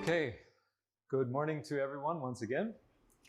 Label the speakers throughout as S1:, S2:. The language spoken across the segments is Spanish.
S1: Okay, good morning to everyone once again.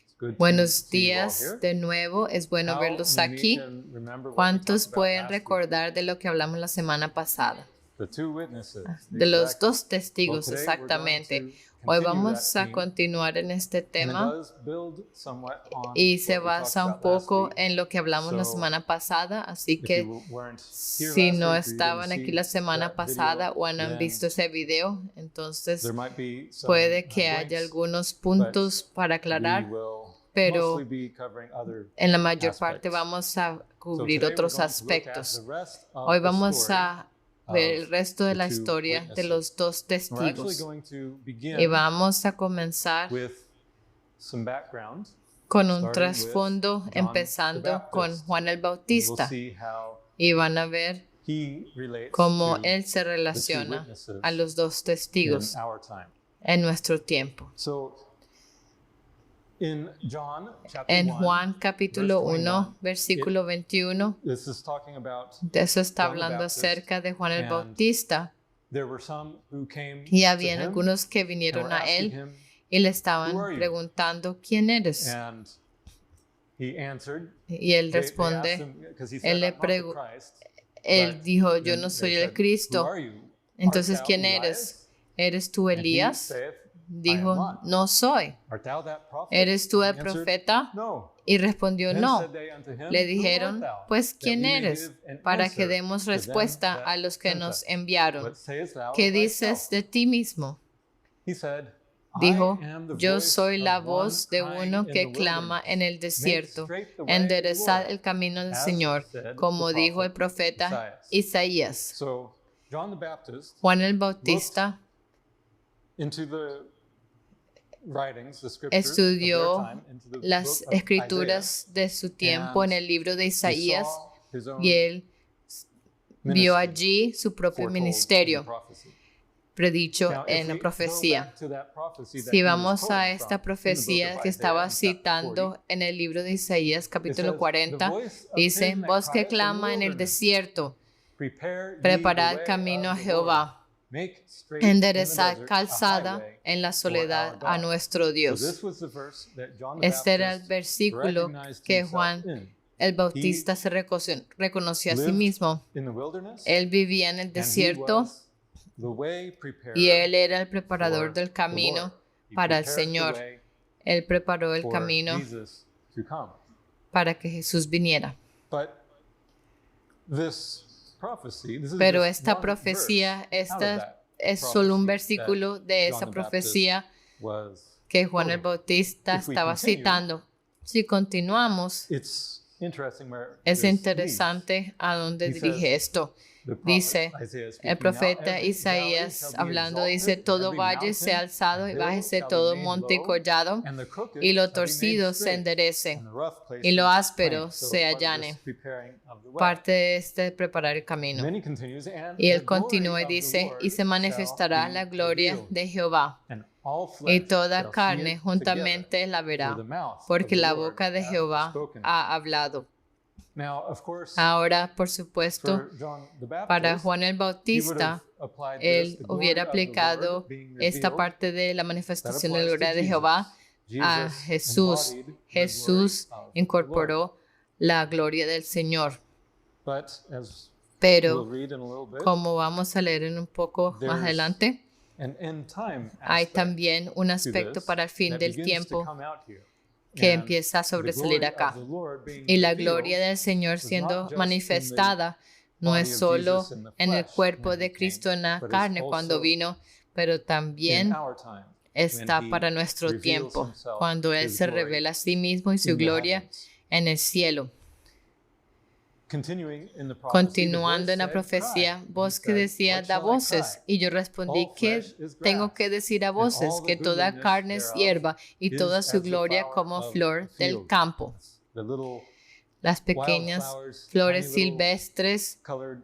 S1: It's good to
S2: Buenos
S1: see you all
S2: días
S1: here.
S2: de nuevo, es bueno
S1: How
S2: verlos
S1: many
S2: aquí.
S1: can remember what we
S2: ¿Cuántos
S1: talked about
S2: pueden
S1: last week?
S2: recordar de lo que hablamos la semana pasada?
S1: The two witnesses.
S2: De los
S1: exactly.
S2: dos testigos,
S1: Well, today we're
S2: exactamente.
S1: going to
S2: Hoy
S1: continue
S2: vamos
S1: that
S2: a
S1: theme,
S2: continuar en este
S1: and it
S2: tema
S1: does build somewhat on
S2: y se
S1: what we talked
S2: basa un
S1: about last
S2: poco
S1: week.
S2: en lo que hablamos la
S1: So,
S2: semana pasada, así
S1: If
S2: que
S1: you weren't here
S2: si
S1: last
S2: no
S1: week, or you didn't
S2: estaban aquí
S1: see
S2: la semana
S1: that
S2: pasada
S1: video,
S2: o no han
S1: then
S2: visto ese video, entonces
S1: there might be some
S2: puede que haya
S1: blanks,
S2: algunos puntos para
S1: we
S2: aclarar,
S1: will
S2: pero
S1: mostly be covering other
S2: en la mayor parte
S1: aspects.
S2: vamos a
S1: So
S2: cubrir
S1: today we're
S2: otros
S1: going to look at
S2: aspectos.
S1: the rest of
S2: Hoy
S1: the
S2: vamos
S1: story
S2: a ver el resto de
S1: the
S2: la
S1: two
S2: historia de
S1: witnesses.
S2: los dos
S1: We're actually
S2: testigos
S1: going to
S2: y
S1: begin
S2: vamos a comenzar
S1: with some background.
S2: con un
S1: starting
S2: trasfondo
S1: with John
S2: empezando
S1: the
S2: con
S1: Baptist.
S2: Juan el
S1: We'll
S2: Bautista
S1: see how
S2: y van a ver
S1: he relates
S2: cómo
S1: to
S2: él se
S1: the two
S2: relaciona
S1: witnesses
S2: a los dos
S1: in
S2: testigos
S1: our time.
S2: en nuestro tiempo.
S1: So in John chapter
S2: En
S1: 1,
S2: Juan capítulo
S1: verse
S2: 1,
S1: 21,
S2: versículo 21,
S1: this is talking about
S2: de eso está
S1: John the
S2: hablando
S1: Baptist,
S2: acerca de Juan el
S1: and
S2: Bautista.
S1: there were some who came
S2: Y
S1: to
S2: habían
S1: him
S2: algunos que
S1: and
S2: vinieron
S1: were
S2: a
S1: asking
S2: él
S1: him,
S2: y le
S1: "Who
S2: estaban
S1: are you?"
S2: preguntando, ¿quién eres?
S1: And he answered,
S2: Y él
S1: they asked
S2: responde,
S1: him, 'cause he
S2: él
S1: said,
S2: le
S1: "I'm not the
S2: pregu-
S1: Christ."
S2: él
S1: But
S2: dijo, yo
S1: then
S2: no
S1: they
S2: soy
S1: said,
S2: el Cristo.
S1: "Who are you?
S2: Entonces,
S1: Art thou
S2: ¿quién
S1: Elias?"
S2: eres? ¿Eres tú
S1: And he
S2: Elías?
S1: saith, "I am
S2: Dijo,
S1: not."
S2: no soy.
S1: "Art thou that prophet?"
S2: ¿Eres tú el
S1: He answered,
S2: profeta?
S1: "No."
S2: Y respondió,
S1: Then
S2: no.
S1: said they unto him,
S2: Le
S1: "Who art
S2: dijeron,
S1: thou?
S2: pues,
S1: That
S2: ¿quién
S1: we may
S2: eres?
S1: give an
S2: Para
S1: answer
S2: que demos
S1: to them
S2: respuesta
S1: that
S2: a los que
S1: sent
S2: nos
S1: us.
S2: enviaron.
S1: What sayest thou
S2: ¿Qué
S1: of
S2: dices
S1: thyself?"
S2: de ti mismo?
S1: He said,
S2: Dijo,
S1: "I am the
S2: yo
S1: voice
S2: soy la
S1: of one
S2: voz de
S1: crying
S2: uno
S1: in the
S2: que clama
S1: wilderness,
S2: en el
S1: make
S2: desierto,
S1: straight the way of the
S2: enderezad
S1: Lord,
S2: el camino del
S1: as
S2: Señor,
S1: said
S2: como
S1: the
S2: dijo el
S1: prophet
S2: profeta
S1: Isaiah."
S2: Isaías.
S1: So John the Baptist
S2: Juan el Bautista
S1: into the writings, the scriptures of
S2: estudió
S1: their time, into the
S2: las
S1: book of
S2: escrituras de su tiempo en el libro de
S1: Isaiah. He
S2: Isaías
S1: saw his own
S2: y él
S1: ministry
S2: vio allí su propio
S1: foretold in the
S2: ministerio
S1: prophecy.
S2: predicho
S1: Now, if
S2: en la
S1: we go
S2: profecía.
S1: back to that prophecy that
S2: Si
S1: he was
S2: vamos
S1: quoting
S2: a
S1: from
S2: esta
S1: in the book
S2: profecía
S1: of
S2: que
S1: Isaiah
S2: estaba
S1: in chapter 40,
S2: citando en el libro de Isaías
S1: it
S2: capítulo
S1: says, "The
S2: 40,
S1: voice of
S2: dice,
S1: him that
S2: voz que
S1: crieth in the
S2: clama en el
S1: wilderness,
S2: desierto,
S1: prepare ye the
S2: preparad
S1: way
S2: camino a
S1: of the Lord,
S2: Jehová,
S1: make straight in the
S2: enderezad
S1: desert a
S2: calzada
S1: highway
S2: en la
S1: for
S2: soledad
S1: our
S2: a
S1: God."
S2: nuestro
S1: So
S2: Dios.
S1: this was the verse that John the
S2: Este era el
S1: Baptist
S2: versículo
S1: recognized
S2: que
S1: himself
S2: Juan
S1: in.
S2: el Bautista se reconoció a sí
S1: Lived
S2: mismo.
S1: in the wilderness,
S2: Él vivía en el
S1: and he
S2: desierto
S1: was the way preparer
S2: y él era el preparador
S1: for
S2: del
S1: the
S2: camino
S1: Lord. He
S2: para el
S1: prepared the
S2: Señor.
S1: way
S2: Él preparó el
S1: for
S2: camino
S1: Jesus to come.
S2: para que Jesús viniera.
S1: But this prophecy, this is
S2: Pero
S1: just
S2: esta
S1: one
S2: profecía,
S1: verse out of that
S2: es solo un
S1: prophecy
S2: versículo
S1: that
S2: de
S1: John
S2: esa
S1: the
S2: profecía
S1: Baptist was
S2: que Juan el
S1: quoting.
S2: Bautista
S1: If we
S2: estaba
S1: continue,
S2: citando. Si continuamos,
S1: It's interesting where
S2: es
S1: this
S2: interesante a dónde
S1: He
S2: dirige
S1: says,
S2: esto.
S1: the prophet
S2: Dice,
S1: Isaiah speaking,
S2: el profeta
S1: "Now every
S2: Isaías
S1: valley shall be
S2: hablando dice,
S1: exalted,
S2: todo
S1: every
S2: valle sea
S1: mountain
S2: alzado y
S1: and hill
S2: bájese
S1: shall be
S2: todo
S1: made
S2: monte y
S1: low,
S2: collado,
S1: and the crooked
S2: y lo
S1: shall be made
S2: torcido se
S1: straight,
S2: enderece,
S1: and the rough places
S2: y lo áspero
S1: plain." So
S2: se
S1: part of this
S2: allane.
S1: preparing of the way.
S2: Parte de este es preparar el camino.
S1: And then he continues, "And
S2: Y
S1: the
S2: él continúa y
S1: glory of the
S2: dice,
S1: Lord
S2: y se manifestará
S1: shall
S2: la
S1: be
S2: gloria
S1: revealed,
S2: de Jehová,
S1: and all
S2: y
S1: flesh
S2: toda
S1: shall see
S2: carne
S1: it
S2: juntamente
S1: together,
S2: la
S1: for
S2: verá,
S1: the mouth of
S2: porque
S1: the
S2: la
S1: Lord
S2: boca de
S1: hath
S2: Jehová
S1: spoken it."
S2: ha hablado.
S1: Now, of course,
S2: Ahora, por supuesto,
S1: for John the
S2: para
S1: Baptist,
S2: Juan el
S1: he would have
S2: Bautista,
S1: applied this,
S2: él
S1: the glory
S2: hubiera
S1: of the
S2: aplicado
S1: Lord being
S2: esta
S1: revealed.
S2: parte de la
S1: That
S2: manifestación de la
S1: applies to
S2: gloria de
S1: Jesus.
S2: Jehová a
S1: Jesus
S2: Jesús.
S1: embodied the
S2: Jesús
S1: glory of the
S2: incorporó la gloria del Señor.
S1: But as
S2: Pero,
S1: we'll read in a little bit,
S2: como vamos a leer en un poco más
S1: There's
S2: adelante,
S1: an end time
S2: hay
S1: aspect
S2: también un
S1: to
S2: aspecto
S1: this
S2: para el fin
S1: that
S2: del
S1: begins to
S2: tiempo
S1: come out here.
S2: que
S1: And
S2: empieza a
S1: the
S2: sobresalir
S1: glory
S2: acá.
S1: of the Lord being
S2: Y la
S1: revealed
S2: gloria del Señor
S1: was
S2: siendo
S1: not just
S2: manifestada no
S1: body
S2: es
S1: of
S2: solo
S1: Jesus in the
S2: en el
S1: flesh
S2: cuerpo
S1: when he
S2: de Cristo
S1: came,
S2: en la
S1: but is
S2: carne cuando
S1: also
S2: vino, pero
S1: in
S2: también
S1: our time,
S2: está
S1: when he
S2: para nuestro
S1: reveals
S2: tiempo,
S1: himself,
S2: cuando Él
S1: his
S2: se
S1: glory
S2: revela a sí mismo y su
S1: in the
S2: gloria
S1: heavens.
S2: en el cielo.
S1: Continuing in the prophecy, the
S2: Continuando
S1: voice
S2: en la
S1: said,
S2: profecía,
S1: "Cry." And
S2: voz
S1: he
S2: que
S1: said,
S2: decía,
S1: "What
S2: da
S1: shall I
S2: voces.
S1: cry?
S2: Y yo respondí,
S1: All
S2: ¿qué
S1: flesh is
S2: tengo
S1: grass,
S2: que decir a
S1: and
S2: voces?
S1: all the
S2: Que toda
S1: goodliness
S2: carne es
S1: thereof
S2: hierba y
S1: is
S2: toda su
S1: as the
S2: gloria
S1: flower
S2: como
S1: of
S2: flor
S1: the
S2: del
S1: field."
S2: campo.
S1: The little
S2: Las pequeñas
S1: wildflowers,
S2: flores
S1: tiny little
S2: silvestres
S1: colored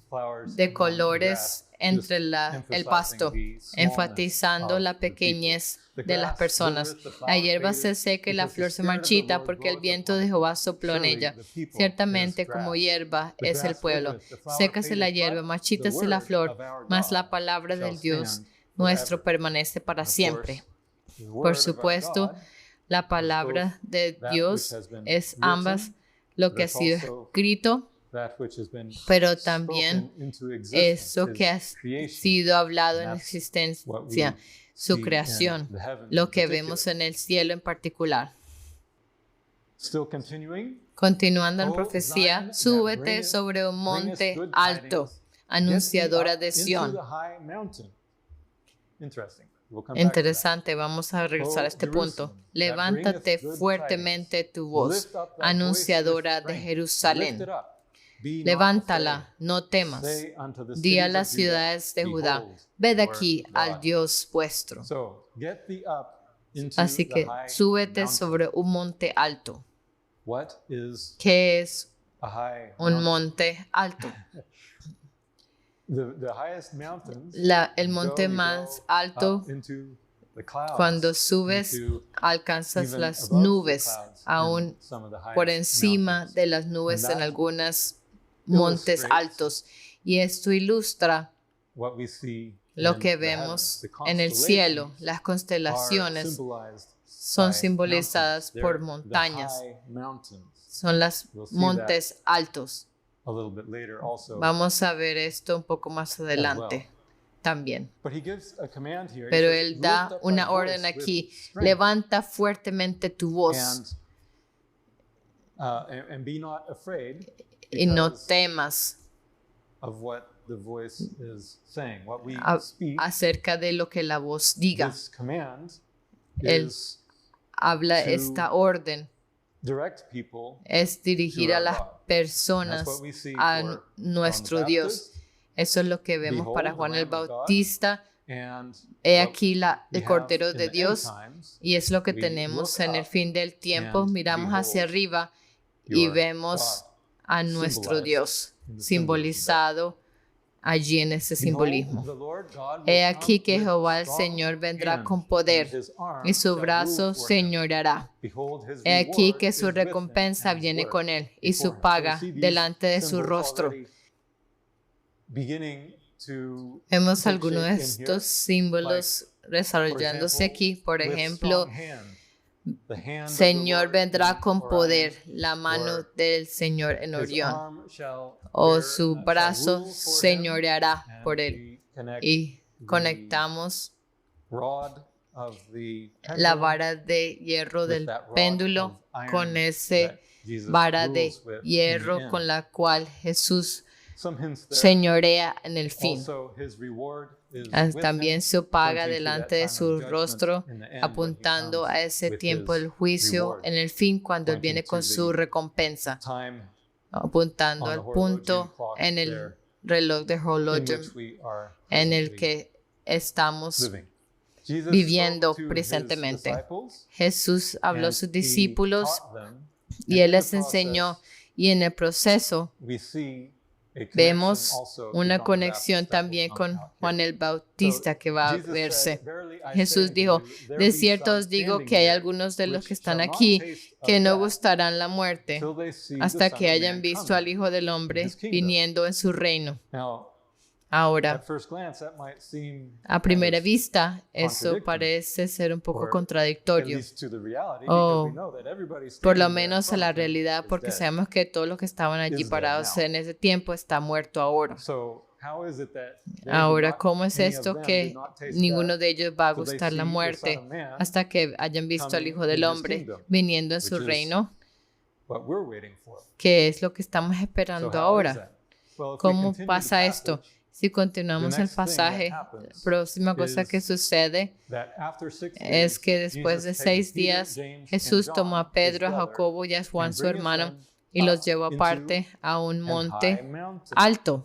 S1: flowers
S2: de
S1: on the
S2: colores
S1: grass,
S2: entre
S1: just
S2: el
S1: emphasizing
S2: pasto,
S1: the smallness
S2: enfatizando
S1: of
S2: la
S1: the people.
S2: pequeñez
S1: The
S2: de las
S1: grass
S2: personas.
S1: withereth, the
S2: La
S1: flower
S2: hierba se
S1: fadeth,
S2: seca y la
S1: because the
S2: flor se
S1: Spirit of the
S2: marchita
S1: Lord
S2: porque el
S1: bloweth
S2: viento
S1: upon
S2: de
S1: it.
S2: Jehová sopló en
S1: Surely
S2: ella.
S1: the people
S2: Ciertamente
S1: is
S2: como
S1: grass.
S2: hierba
S1: The
S2: es el
S1: grass
S2: pueblo.
S1: withereth, the flower
S2: Sécase la
S1: fadeth,
S2: hierba,
S1: but the
S2: marchítase la
S1: word
S2: flor,
S1: of our
S2: mas
S1: God
S2: la palabra
S1: shall
S2: del Dios
S1: stand
S2: nuestro
S1: forever.
S2: permanece para
S1: Of
S2: siempre.
S1: course, the word
S2: Por
S1: of our
S2: supuesto,
S1: God
S2: la palabra de
S1: that
S2: Dios
S1: which has been
S2: es ambas
S1: written,
S2: lo
S1: but
S2: que ha
S1: it's
S2: sido
S1: also
S2: escrito,
S1: that which has been
S2: pero también
S1: spoken into existence,
S2: eso que ha
S1: his creation.
S2: sido hablado en
S1: And that's what
S2: existencia,
S1: we
S2: su
S1: see in
S2: creación,
S1: the heavens
S2: lo
S1: in
S2: que
S1: particular.
S2: vemos en el cielo en particular.
S1: Still continuing,
S2: Continuando en
S1: O
S2: profecía,
S1: Zion, that
S2: súbete
S1: bringeth-
S2: sobre un monte
S1: bringeth good
S2: alto,
S1: tidings,
S2: anunciadora
S1: get thee
S2: de
S1: up into
S2: Sión.
S1: the high mountain. Interesting. We'll come back to that.
S2: Interesante, vamos a regresar a este punto.
S1: Jerusalem, that
S2: Levántate
S1: bringeth good
S2: fuertemente tu voz,
S1: Lift up thy
S2: anunciadora
S1: voice with
S2: de
S1: strength.
S2: Jerusalén.
S1: Lift it up. Be not
S2: Levántala,
S1: afraid.
S2: no temas.
S1: Say unto the
S2: Di a
S1: cities
S2: las
S1: of Judah,
S2: ciudades de Judá,
S1: Behold
S2: ved
S1: your
S2: aquí
S1: God."
S2: al Dios vuestro.
S1: So, get thee up into
S2: Así
S1: the
S2: que
S1: high
S2: súbete
S1: mountain.
S2: sobre un monte alto.
S1: What is
S2: ¿Qué es
S1: a high
S2: un
S1: mountain?
S2: monte alto?
S1: The highest mountains
S2: El
S1: go,
S2: monte
S1: you
S2: más
S1: go
S2: alto,
S1: up into the clouds,
S2: cuando subes,
S1: into
S2: alcanzas
S1: even
S2: las
S1: above the
S2: nubes,
S1: clouds in
S2: aún
S1: some of the highest
S2: por encima
S1: mountains.
S2: de las nubes
S1: And
S2: en
S1: that
S2: algunos montes
S1: illustrates
S2: altos. Y esto ilustra
S1: What we see
S2: lo
S1: in
S2: que
S1: the
S2: vemos
S1: heavens. The
S2: en el cielo.
S1: constellations
S2: Las
S1: are
S2: constelaciones
S1: symbolized
S2: son
S1: by
S2: simbolizadas
S1: mountains.
S2: por
S1: They're the
S2: montañas,
S1: high mountains.
S2: son los
S1: We'll see
S2: montes altos.
S1: A little bit later also.
S2: Vamos a ver esto un poco más adelante también.
S1: But he gives a command here. He
S2: Pero
S1: says,
S2: él
S1: "Lift
S2: da
S1: up thy
S2: una
S1: voice
S2: orden
S1: with
S2: aquí.
S1: strength,
S2: Levanta fuertemente tu voz
S1: and be not afraid
S2: y no
S1: because
S2: temas
S1: of what the voice is saying. What we speak,
S2: acerca de lo que la voz diga.
S1: this command
S2: Él
S1: is
S2: habla
S1: to
S2: esta orden.
S1: direct people
S2: Es dirigir
S1: to
S2: a
S1: our
S2: las
S1: God. That's
S2: personas
S1: what we see
S2: a
S1: for
S2: nuestro
S1: John the
S2: Dios.
S1: Baptist.
S2: Eso es lo que vemos
S1: Behold,
S2: para
S1: the
S2: Juan el
S1: Lamb of God.
S2: Bautista.
S1: And
S2: He
S1: what
S2: aquí
S1: we
S2: el
S1: have
S2: Cordero
S1: in
S2: de
S1: the
S2: Dios.
S1: end times,
S2: Y es lo que
S1: we
S2: tenemos
S1: look
S2: en el
S1: up
S2: fin del tiempo.
S1: and
S2: Miramos hacia
S1: behold
S2: arriba y
S1: your
S2: vemos
S1: God,
S2: a nuestro
S1: symbolized
S2: Dios
S1: in the
S2: simbolizado allí en ese
S1: Behold,
S2: simbolismo.
S1: the Lord God will
S2: He aquí
S1: come
S2: que
S1: with
S2: Jehová el
S1: strong
S2: Señor vendrá
S1: hand,
S2: con
S1: and
S2: poder
S1: his arm
S2: y su
S1: shall
S2: brazo
S1: rule for him.
S2: señoreará.
S1: Behold, his
S2: He aquí
S1: reward
S2: que
S1: is
S2: su
S1: with him,
S2: recompensa
S1: and his
S2: viene
S1: work
S2: con él y
S1: before
S2: su
S1: him. So we
S2: paga
S1: see these
S2: delante de su
S1: symbols
S2: rostro.
S1: already beginning to
S2: Vemos
S1: take
S2: algunos de
S1: shape in
S2: estos
S1: here.
S2: símbolos
S1: For
S2: desarrollándose
S1: example,
S2: aquí. Por
S1: with
S2: ejemplo,
S1: strong hand, the hand of the
S2: Señor
S1: Lord
S2: vendrá
S1: in
S2: con
S1: Orion,
S2: poder, la mano
S1: or
S2: del Señor en
S1: his
S2: Orión,
S1: arm shall
S2: o
S1: bear-
S2: su
S1: shall
S2: brazo
S1: rule for him,
S2: señoreará
S1: and
S2: por él.
S1: we connect
S2: Y
S1: the
S2: conectamos
S1: rod of the
S2: la
S1: pendulum
S2: vara de hierro
S1: with
S2: del
S1: that rod
S2: péndulo
S1: of iron
S2: con ese
S1: that Jesus
S2: vara de
S1: rules with in the
S2: hierro
S1: end.
S2: con la cual Jesús
S1: Some hints there.
S2: señorea en el fin.
S1: Also, his reward is with
S2: También
S1: him,
S2: su paga
S1: pointing to
S2: delante
S1: that
S2: de
S1: time
S2: su
S1: of judgment
S2: rostro,
S1: in the end when he
S2: apuntando
S1: comes
S2: a ese
S1: with
S2: tiempo
S1: his
S2: del juicio
S1: reward.
S2: en el fin cuando Él viene
S1: Pointing
S2: con
S1: to
S2: su
S1: the
S2: recompensa,
S1: Time
S2: apuntando
S1: on the
S2: al
S1: horologian
S2: punto
S1: clock
S2: en el
S1: there
S2: reloj de
S1: in
S2: Horologium
S1: which we are
S2: en el
S1: presently
S2: que estamos
S1: living. Jesus
S2: viviendo
S1: spoke to his
S2: presentemente.
S1: disciples,
S2: Jesús habló a
S1: and
S2: sus
S1: he
S2: discípulos
S1: taught them,
S2: y
S1: and
S2: Él
S1: in
S2: les
S1: the
S2: enseñó,
S1: process,
S2: y en el proceso
S1: we see a connection
S2: vemos
S1: also to
S2: una
S1: John the
S2: conexión
S1: Baptist that will
S2: también
S1: come
S2: con
S1: out here.
S2: Juan el Bautista que va a
S1: Jesus
S2: verse.
S1: said, "Verily I say
S2: Jesús
S1: unto
S2: dijo,
S1: you, there
S2: de
S1: be
S2: cierto
S1: some
S2: os digo
S1: standing
S2: que hay
S1: there
S2: algunos de los
S1: which
S2: que están
S1: shall not
S2: aquí
S1: taste of
S2: que no
S1: death
S2: gustarán la muerte
S1: till they see
S2: hasta
S1: the
S2: que
S1: Son of
S2: hayan
S1: Man
S2: visto
S1: coming
S2: al Hijo del
S1: in
S2: Hombre
S1: his kingdom."
S2: viniendo en su reino.
S1: Now,
S2: Ahora,
S1: at first glance, that might seem
S2: a primera
S1: kind of-
S2: vista, eso
S1: contradictory,
S2: parece ser un poco
S1: or at
S2: contradictorio,
S1: least to the reality,
S2: o
S1: because we know that everybody
S2: por lo
S1: standing there in
S2: menos a
S1: front
S2: la
S1: of him
S2: realidad,
S1: is
S2: porque
S1: dead.
S2: sabemos que todos los que estaban allí
S1: Is dead
S2: parados
S1: now.
S2: en ese tiempo está muerto ahora.
S1: So, how is it that they did
S2: Ahora,
S1: not-
S2: ¿cómo es
S1: any of
S2: esto
S1: them
S2: que
S1: did not taste
S2: ninguno
S1: death
S2: de ellos va a
S1: till they
S2: gustar la
S1: see the
S2: muerte
S1: Son of Man
S2: hasta que hayan visto al
S1: coming
S2: Hijo del
S1: in his
S2: Hombre
S1: kingdom,
S2: viniendo en su
S1: which is
S2: reino?
S1: what we're waiting for?
S2: ¿Qué es lo que estamos
S1: So
S2: esperando
S1: how is
S2: ahora?
S1: that? Well, if we
S2: ¿Cómo
S1: continue the
S2: pasa esto?
S1: passage,
S2: Si continuamos
S1: the
S2: el
S1: next thing that
S2: pasaje,
S1: happens
S2: próxima cosa que
S1: is
S2: sucede
S1: that after 6
S2: es
S1: days,
S2: que después de
S1: Jesus takes
S2: 6
S1: Peter,
S2: días,
S1: James, and
S2: Jesús
S1: John,
S2: tomó a
S1: his
S2: Pedro, a
S1: brother,
S2: Jacobo y a Juan,
S1: and
S2: su
S1: bringeth
S2: hermano,
S1: them
S2: y los
S1: up
S2: llevó
S1: into
S2: aparte a un
S1: an
S2: monte
S1: high mountain,
S2: alto,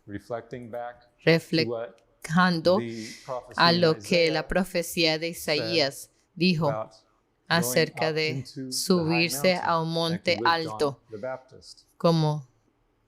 S1: reflecting back to
S2: reflejando
S1: what the prophecy
S2: a
S1: in
S2: lo que
S1: Isaiah
S2: la profecía de Isaías dijo
S1: about
S2: acerca
S1: going up
S2: de
S1: into the high
S2: subirse a un
S1: mountain,
S2: monte
S1: connected with John
S2: alto,
S1: the Baptist.
S2: como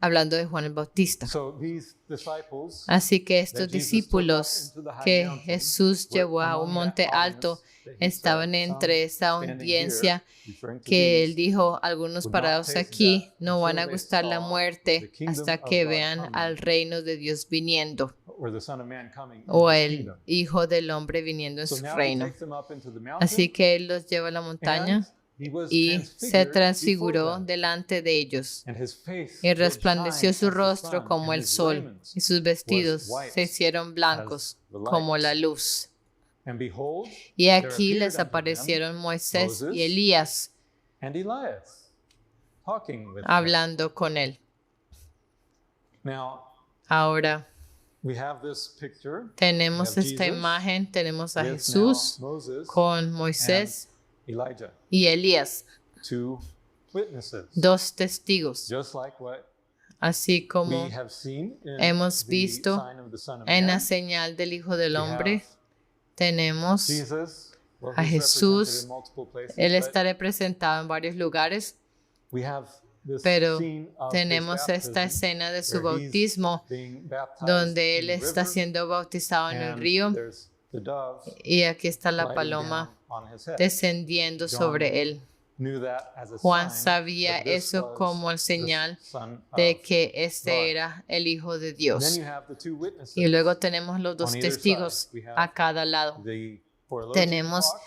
S2: hablando de Juan el Bautista.
S1: So these disciples
S2: Así que estos
S1: that Jesus
S2: discípulos
S1: took up into the high
S2: que
S1: mountain
S2: Jesús
S1: were
S2: llevó a
S1: among
S2: un
S1: that
S2: monte alto
S1: audience that he
S2: estaban
S1: said,
S2: entre
S1: "Some
S2: esa
S1: standing
S2: audiencia
S1: here," referring to
S2: que
S1: these,
S2: él dijo, algunos
S1: would not
S2: parados
S1: taste
S2: aquí
S1: death
S2: no
S1: until
S2: van a
S1: they
S2: gustar la
S1: saw
S2: muerte
S1: the kingdom
S2: hasta
S1: of
S2: que
S1: God
S2: vean
S1: coming
S2: al reino de Dios viniendo.
S1: or the Son of Man coming in
S2: o
S1: his
S2: el
S1: kingdom.
S2: Hijo del Hombre viniendo en
S1: So
S2: su
S1: now he
S2: reino.
S1: takes them up into the
S2: Así
S1: mountain,
S2: que Él los lleva a la montaña
S1: and he was
S2: y se
S1: transfigured before
S2: transfiguró
S1: them,
S2: delante de ellos.
S1: and his face
S2: Y
S1: did
S2: resplandeció
S1: shine
S2: su
S1: as the
S2: rostro
S1: sun,
S2: como
S1: and
S2: el
S1: his
S2: sol,
S1: raiment
S2: y sus vestidos
S1: was white
S2: se hicieron
S1: as
S2: blancos
S1: the
S2: como la
S1: light.
S2: luz.
S1: And behold,
S2: Y
S1: there
S2: aquí
S1: appeared
S2: les
S1: unto them
S2: aparecieron Moisés y
S1: Moses
S2: Elías
S1: and Elias, talking with him.
S2: hablando con él.
S1: Now,
S2: Ahora
S1: we have this picture.
S2: tenemos
S1: We have
S2: esta
S1: Jesus
S2: imagen, tenemos a
S1: with
S2: Jesús
S1: now Moses
S2: con Moisés
S1: and Elijah,
S2: y Elías,
S1: two witnesses,
S2: dos testigos,
S1: just like what
S2: así como
S1: we have seen in
S2: hemos
S1: the
S2: visto
S1: sign of the Son of
S2: en la
S1: Man.
S2: señal del Hijo del
S1: We
S2: Hombre.
S1: have
S2: Tenemos
S1: Jesus, well,
S2: a
S1: he's
S2: Jesús.
S1: represented in multiple places,
S2: Él
S1: but
S2: está representado en varios lugares,
S1: we have this
S2: pero
S1: scene of his
S2: tenemos esta
S1: baptism,
S2: escena de su
S1: where he's
S2: bautismo,
S1: being baptized
S2: donde
S1: in
S2: él
S1: the
S2: está
S1: river,
S2: siendo bautizado en el
S1: and
S2: río,
S1: there's the dove
S2: y aquí está la
S1: lighting
S2: paloma
S1: down on his head.
S2: descendiendo sobre él.
S1: Knew that as a
S2: Juan
S1: sign
S2: sabía
S1: that this
S2: eso
S1: was
S2: como el
S1: the
S2: señal
S1: Son
S2: de
S1: of
S2: que
S1: God.
S2: este era el Hijo de
S1: And then
S2: Dios.
S1: you have the two witnesses,
S2: Y luego tenemos los dos
S1: on either
S2: testigos
S1: side. We have
S2: a cada lado.
S1: the horologian
S2: Tenemos
S1: clock,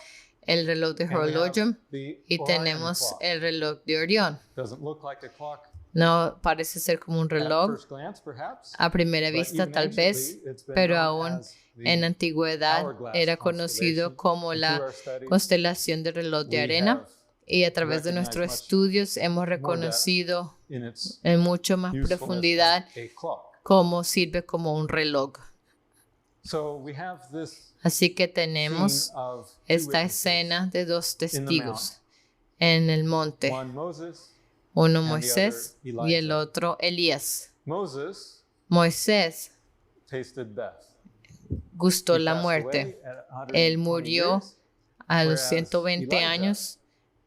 S2: el reloj de
S1: and we have
S2: Horologium
S1: the
S2: y
S1: Orion
S2: tenemos
S1: clock.
S2: el reloj de Orión.
S1: Doesn't look like a clock
S2: No parece ser como un
S1: at
S2: reloj
S1: first glance, perhaps,
S2: a primera
S1: but
S2: vista
S1: even
S2: tal vez,
S1: anciently, it's been
S2: pero
S1: known
S2: aún
S1: as the
S2: en antigüedad
S1: hourglass
S2: era conocido
S1: constellation.
S2: como
S1: And
S2: la
S1: through our studies,
S2: constelación de reloj de
S1: we
S2: arena,
S1: have
S2: y a través de nuestros
S1: recognized much
S2: estudios hemos
S1: more depth
S2: reconocido
S1: in its
S2: en mucho más
S1: usefulness
S2: profundidad
S1: as a clock.
S2: cómo sirve como un reloj.
S1: So we have this
S2: Así que
S1: scene
S2: tenemos
S1: of two
S2: esta
S1: witnesses.
S2: escena de dos
S1: the
S2: testigos en el monte,
S1: One Moses.
S2: uno
S1: the
S2: Moisés
S1: other
S2: y el
S1: Elijah.
S2: otro Elías.
S1: Moses
S2: Moisés
S1: tasted death.
S2: gustó
S1: He
S2: la
S1: passed
S2: muerte.
S1: away at 120
S2: Él murió
S1: years,
S2: a los
S1: whereas
S2: 120
S1: Elijah
S2: años,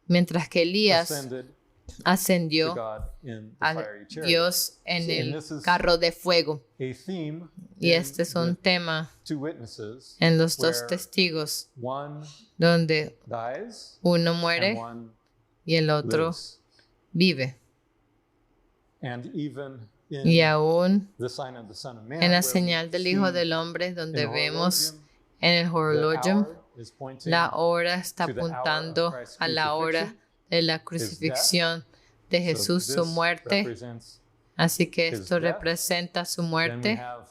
S2: mientras que Elías
S1: ascended to
S2: ascendió
S1: God in the
S2: a
S1: fiery chariot.
S2: Dios en
S1: Sí,
S2: el
S1: and this is
S2: carro de fuego.
S1: A theme
S2: Y
S1: in
S2: este es un
S1: the
S2: tema
S1: two witnesses
S2: en los dos
S1: where
S2: testigos,
S1: one
S2: donde
S1: dies
S2: uno
S1: and
S2: muere
S1: one
S2: y el otro
S1: lives.
S2: vive.
S1: And even
S2: Y
S1: in
S2: aún
S1: the sign of the Son of Man,
S2: en la
S1: where we
S2: señal del Hijo
S1: see
S2: del Hombre, donde
S1: in
S2: vemos
S1: Horologium,
S2: en el
S1: the
S2: Horologium,
S1: hour is pointing
S2: la hora está
S1: to the hour of
S2: apuntando
S1: Christ's
S2: a la hora
S1: crucifixion,
S2: de la crucifixión de
S1: so
S2: Jesús, su
S1: this
S2: muerte.
S1: represents.
S2: Así que
S1: his
S2: esto
S1: death.
S2: representa su
S1: Then we
S2: muerte.
S1: have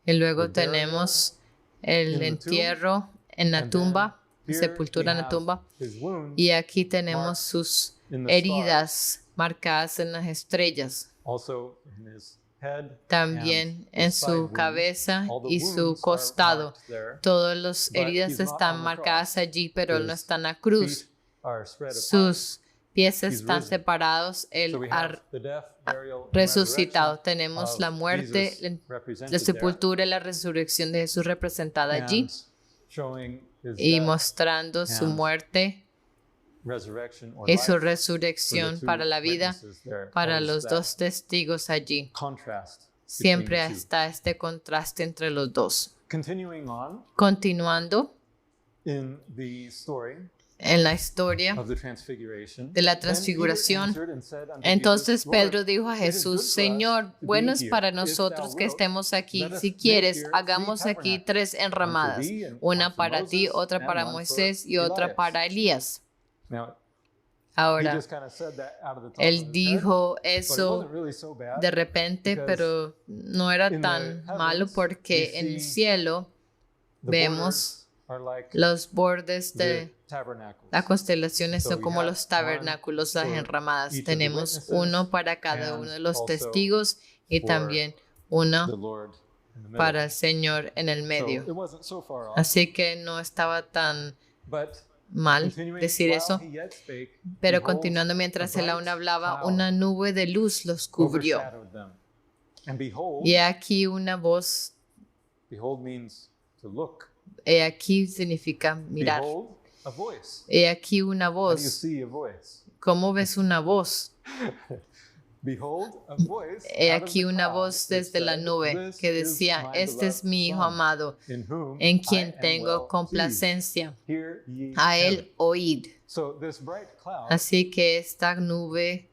S2: Y luego
S1: the burial
S2: tenemos
S1: in
S2: el
S1: the
S2: entierro en la
S1: and
S2: tumba,
S1: then
S2: sepultura
S1: here
S2: en la
S1: we
S2: tumba.
S1: have his wounds
S2: Y aquí tenemos
S1: marked
S2: sus
S1: in the
S2: heridas marcadas en las estrellas.
S1: also in his head
S2: También
S1: and
S2: en
S1: his side
S2: su
S1: wounds.
S2: cabeza
S1: All the
S2: y su
S1: wounds are
S2: costado.
S1: marked there.
S2: Todas las
S1: But
S2: heridas
S1: he's not
S2: están
S1: on the
S2: marcadas
S1: cross.
S2: allí, pero él no
S1: His
S2: está en la cruz.
S1: feet are spread apart.
S2: Sus pies
S1: He's
S2: están
S1: risen.
S2: separados. Él
S1: So we
S2: ha
S1: have the death, burial, and
S2: resucitado.
S1: resurrection
S2: Tenemos
S1: of
S2: la muerte,
S1: Jesus
S2: la
S1: represented
S2: sepultura y la resurrección de Jesús
S1: there,
S2: representada allí,
S1: and showing his
S2: y
S1: death,
S2: mostrando su
S1: and
S2: muerte
S1: resurrection or
S2: y
S1: life
S2: su
S1: for the
S2: resurrección
S1: two
S2: para la vida,
S1: witnesses there.
S2: para
S1: Always
S2: los
S1: that
S2: dos testigos allí.
S1: contrast
S2: Siempre
S1: between the two.
S2: está este contraste entre los dos.
S1: Continuing on
S2: Continuando
S1: in the story
S2: en la historia
S1: of the transfiguration,
S2: de la
S1: then Peter
S2: transfiguración,
S1: answered and said unto
S2: entonces
S1: Jesus, "Lord,
S2: Pedro dijo a
S1: it is good
S2: Jesús:
S1: for us
S2: Señor,
S1: to be
S2: bueno es
S1: here.
S2: para
S1: If thou
S2: nosotros que
S1: wilt,
S2: estemos aquí.
S1: let us
S2: Si
S1: make
S2: quieres,
S1: here
S2: hagamos
S1: three
S2: aquí
S1: tabernacles,
S2: 3 enramadas,
S1: one for thee, and
S2: una
S1: one for
S2: para ti,
S1: Moses,
S2: otra
S1: and
S2: para
S1: one for
S2: Moisés y otra
S1: Elias."
S2: para Elías.
S1: Now, he
S2: Ahora,
S1: just kind of said that out of the top of
S2: él
S1: his head,
S2: dijo
S1: but it
S2: eso
S1: wasn't really so bad.
S2: de repente,
S1: because
S2: pero no era
S1: in
S2: tan
S1: the
S2: malo
S1: heavens,
S2: porque
S1: we
S2: en el
S1: see
S2: cielo
S1: The
S2: vemos
S1: borders are like
S2: los bordes
S1: the
S2: de
S1: tabernacles.
S2: las constelaciones,
S1: So
S2: son
S1: we
S2: como
S1: have
S2: los tabernáculos, las
S1: one for
S2: enramadas.
S1: each of the
S2: Tenemos
S1: witnesses
S2: uno para cada
S1: and
S2: uno de los
S1: also
S2: testigos y
S1: for
S2: también
S1: the
S2: uno
S1: Lord in the middle.
S2: para el Señor en el
S1: So
S2: medio.
S1: it wasn't so far off,
S2: Así que no estaba tan
S1: but
S2: mal
S1: continuing
S2: decir
S1: while
S2: eso,
S1: he yet spake,
S2: pero
S1: behold,
S2: continuando mientras
S1: a
S2: él
S1: bright
S2: aún hablaba,
S1: cloud
S2: una nube de luz los cubrió.
S1: overshadowed them. And behold,
S2: Y aquí una voz,
S1: behold means to look.
S2: he aquí significa mirar.
S1: Behold, a voice.
S2: He aquí una
S1: How do you
S2: voz.
S1: see a voice?
S2: ¿Cómo ves una voz?
S1: Behold, a voice.
S2: He
S1: out of
S2: aquí
S1: the
S2: una
S1: cloud
S2: voz
S1: that
S2: desde la
S1: said,
S2: nube
S1: "This
S2: que
S1: is
S2: decía:
S1: my
S2: Este es
S1: beloved
S2: mi Hijo
S1: Son,
S2: amado,
S1: in whom
S2: en
S1: I
S2: quien
S1: am
S2: tengo
S1: well pleased.
S2: complacencia.
S1: Hear ye
S2: A
S1: him."
S2: él oíd.
S1: So this bright cloud
S2: Así que esta nube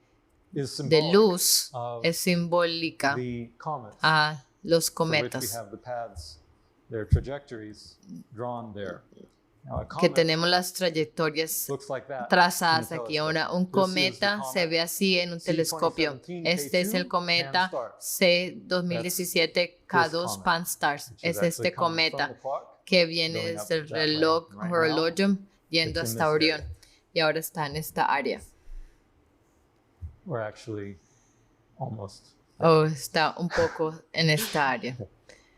S1: is
S2: de
S1: symbolic
S2: luz
S1: of
S2: es simbólica
S1: the comets
S2: a los
S1: for which we
S2: cometas,
S1: have the paths, their trajectories drawn there. Now, a
S2: que
S1: comet
S2: tenemos las trayectorias
S1: looks like that in
S2: trazadas
S1: the
S2: aquí.
S1: telescope.
S2: Ahora, un
S1: This is the
S2: cometa se
S1: comet
S2: ve así en un telescopio. Este es el
S1: C2017
S2: cometa
S1: Pan-STARRS.
S2: C2017 K2
S1: comet,
S2: Pan-STARRS.
S1: which is
S2: Es
S1: actually
S2: este
S1: coming from
S2: cometa
S1: the clock,
S2: que viene
S1: going
S2: desde
S1: up
S2: el
S1: that way.
S2: reloj
S1: Right now,
S2: Horologium yendo
S1: it's in
S2: hasta
S1: this
S2: Orión.
S1: area.
S2: Y ahora está en esta área.
S1: We're actually almost.
S2: O está un poco en esta área.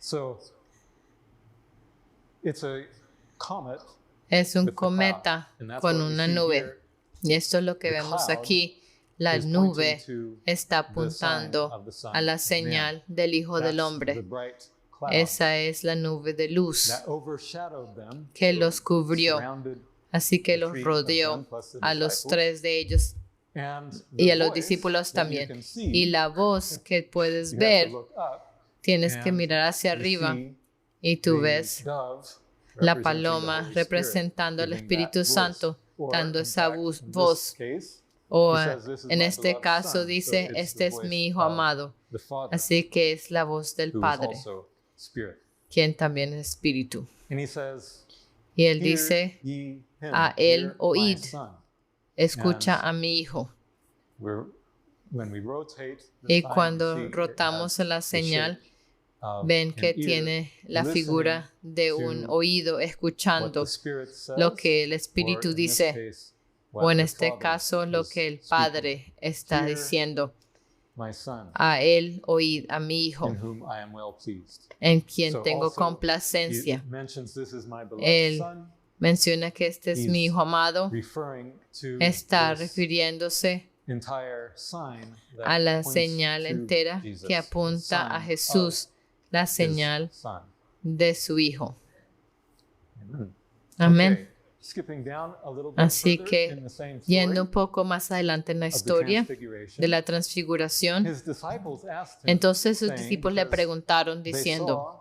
S1: So it's a comet
S2: Es un
S1: with the cloud,
S2: cometa
S1: and that's
S2: con
S1: what we
S2: una
S1: see
S2: nube.
S1: here.
S2: Y esto es lo que
S1: The
S2: vemos
S1: cloud
S2: aquí. La
S1: is
S2: nube
S1: pointing to
S2: está
S1: the sign
S2: apuntando
S1: of the Son
S2: a la
S1: of Man.
S2: señal del Hijo
S1: That's
S2: del
S1: the
S2: Hombre.
S1: bright cloud
S2: Esa es la nube de luz
S1: that overshadowed them,
S2: que los cubrió.
S1: surrounded
S2: Así que
S1: the
S2: los
S1: three of
S2: rodeó
S1: them, plus the
S2: a los
S1: disciples.
S2: tres de ellos
S1: And
S2: y
S1: the
S2: a los
S1: voice
S2: discípulos
S1: that you
S2: también.
S1: can see,
S2: Y la voz que puedes
S1: you have to
S2: ver,
S1: look up,
S2: tienes que
S1: and
S2: mirar hacia
S1: you
S2: arriba
S1: see
S2: y tú
S1: the
S2: ves
S1: dove
S2: la
S1: representing the
S2: paloma
S1: Holy Spirit,
S2: representando al
S1: giving
S2: Espíritu
S1: that voice.
S2: Santo,
S1: Or,
S2: dando
S1: in
S2: esa
S1: fact, in this
S2: voz.
S1: case,
S2: O
S1: he says, "This is
S2: en
S1: my
S2: este
S1: beloved
S2: caso
S1: Son." So
S2: dice,
S1: it's
S2: este
S1: the
S2: es
S1: voice
S2: mi Hijo
S1: of
S2: amado.
S1: the Father,
S2: Así que es la voz del
S1: who is
S2: Padre,
S1: also Spirit.
S2: quien también es Espíritu.
S1: And he says,
S2: Y él
S1: "Hear
S2: dice,
S1: ye him,
S2: a él
S1: hear my
S2: oíd.
S1: Son."
S2: escucha
S1: And
S2: a mi Hijo.
S1: When we rotate the
S2: Y
S1: sign,
S2: cuando
S1: you see it
S2: rotamos
S1: has
S2: la
S1: the
S2: señal,
S1: shape of
S2: ven que
S1: an ear,
S2: tiene la
S1: listening
S2: figura de un
S1: to
S2: oído
S1: what
S2: escuchando
S1: the Spirit says,
S2: lo que el
S1: or
S2: Espíritu
S1: in this
S2: dice,
S1: case,
S2: o
S1: what
S2: en
S1: the
S2: este
S1: Father
S2: caso lo
S1: is
S2: que el
S1: speaking.
S2: Padre está
S1: Hear
S2: diciendo.
S1: My Son,
S2: A él oíd, a mi Hijo,
S1: in whom I am well pleased.
S2: en quien
S1: So
S2: tengo
S1: also,
S2: complacencia.
S1: he mentions this is my beloved
S2: Él
S1: Son,
S2: menciona que este es mi
S1: He's
S2: Hijo amado.
S1: referring to
S2: Está
S1: this
S2: refiriéndose
S1: entire sign that
S2: a la
S1: points
S2: señal
S1: to
S2: entera
S1: Jesus,
S2: que
S1: the
S2: apunta a
S1: sign
S2: Jesús, la
S1: of his
S2: señal
S1: Son.
S2: de su Hijo.
S1: Amen.
S2: Amén.
S1: Okay, skipping down a little bit
S2: Así
S1: further
S2: que,
S1: in the same story
S2: yendo un poco más adelante en la
S1: of the
S2: historia
S1: Transfiguration,
S2: de la transfiguración,
S1: his disciples asked him,
S2: entonces sus
S1: saying,
S2: discípulos le
S1: because
S2: preguntaron
S1: they
S2: diciendo,
S1: saw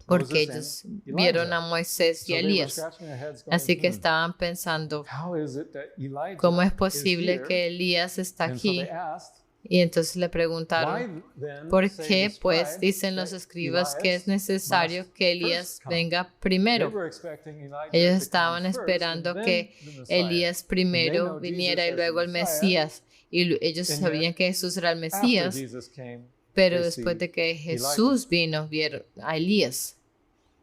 S2: porque
S1: Moses
S2: ellos
S1: and
S2: vieron a
S1: Elijah.
S2: Moisés
S1: So
S2: y a
S1: they were
S2: Elías.
S1: scratching their heads going,
S2: Así que
S1: "Hmm,
S2: estaban pensando,
S1: how is it that Elijah
S2: ¿cómo es
S1: is
S2: posible
S1: here?"
S2: que Elías está
S1: And so they
S2: aquí?
S1: asked,
S2: Y entonces le preguntaron,
S1: "Why then
S2: ¿por
S1: say
S2: qué
S1: the
S2: pues
S1: scribes
S2: dicen los
S1: that
S2: escribas que es
S1: Elias
S2: necesario
S1: must
S2: que
S1: first
S2: Elías
S1: come?"
S2: venga
S1: They
S2: primero?
S1: were expecting Elijah
S2: Ellos
S1: to
S2: estaban
S1: come first
S2: esperando
S1: and
S2: que
S1: then the Messiah.
S2: Elías
S1: And they
S2: primero
S1: know
S2: viniera
S1: Jesus
S2: y
S1: as
S2: luego
S1: the
S2: el
S1: Messiah,
S2: Mesías. Y ellos
S1: and
S2: sabían
S1: yet,
S2: que Jesús era el
S1: after
S2: Mesías,
S1: Jesus came,
S2: pero
S1: they
S2: después
S1: see
S2: de que
S1: Elijah.
S2: Jesús vino, vieron a Elías.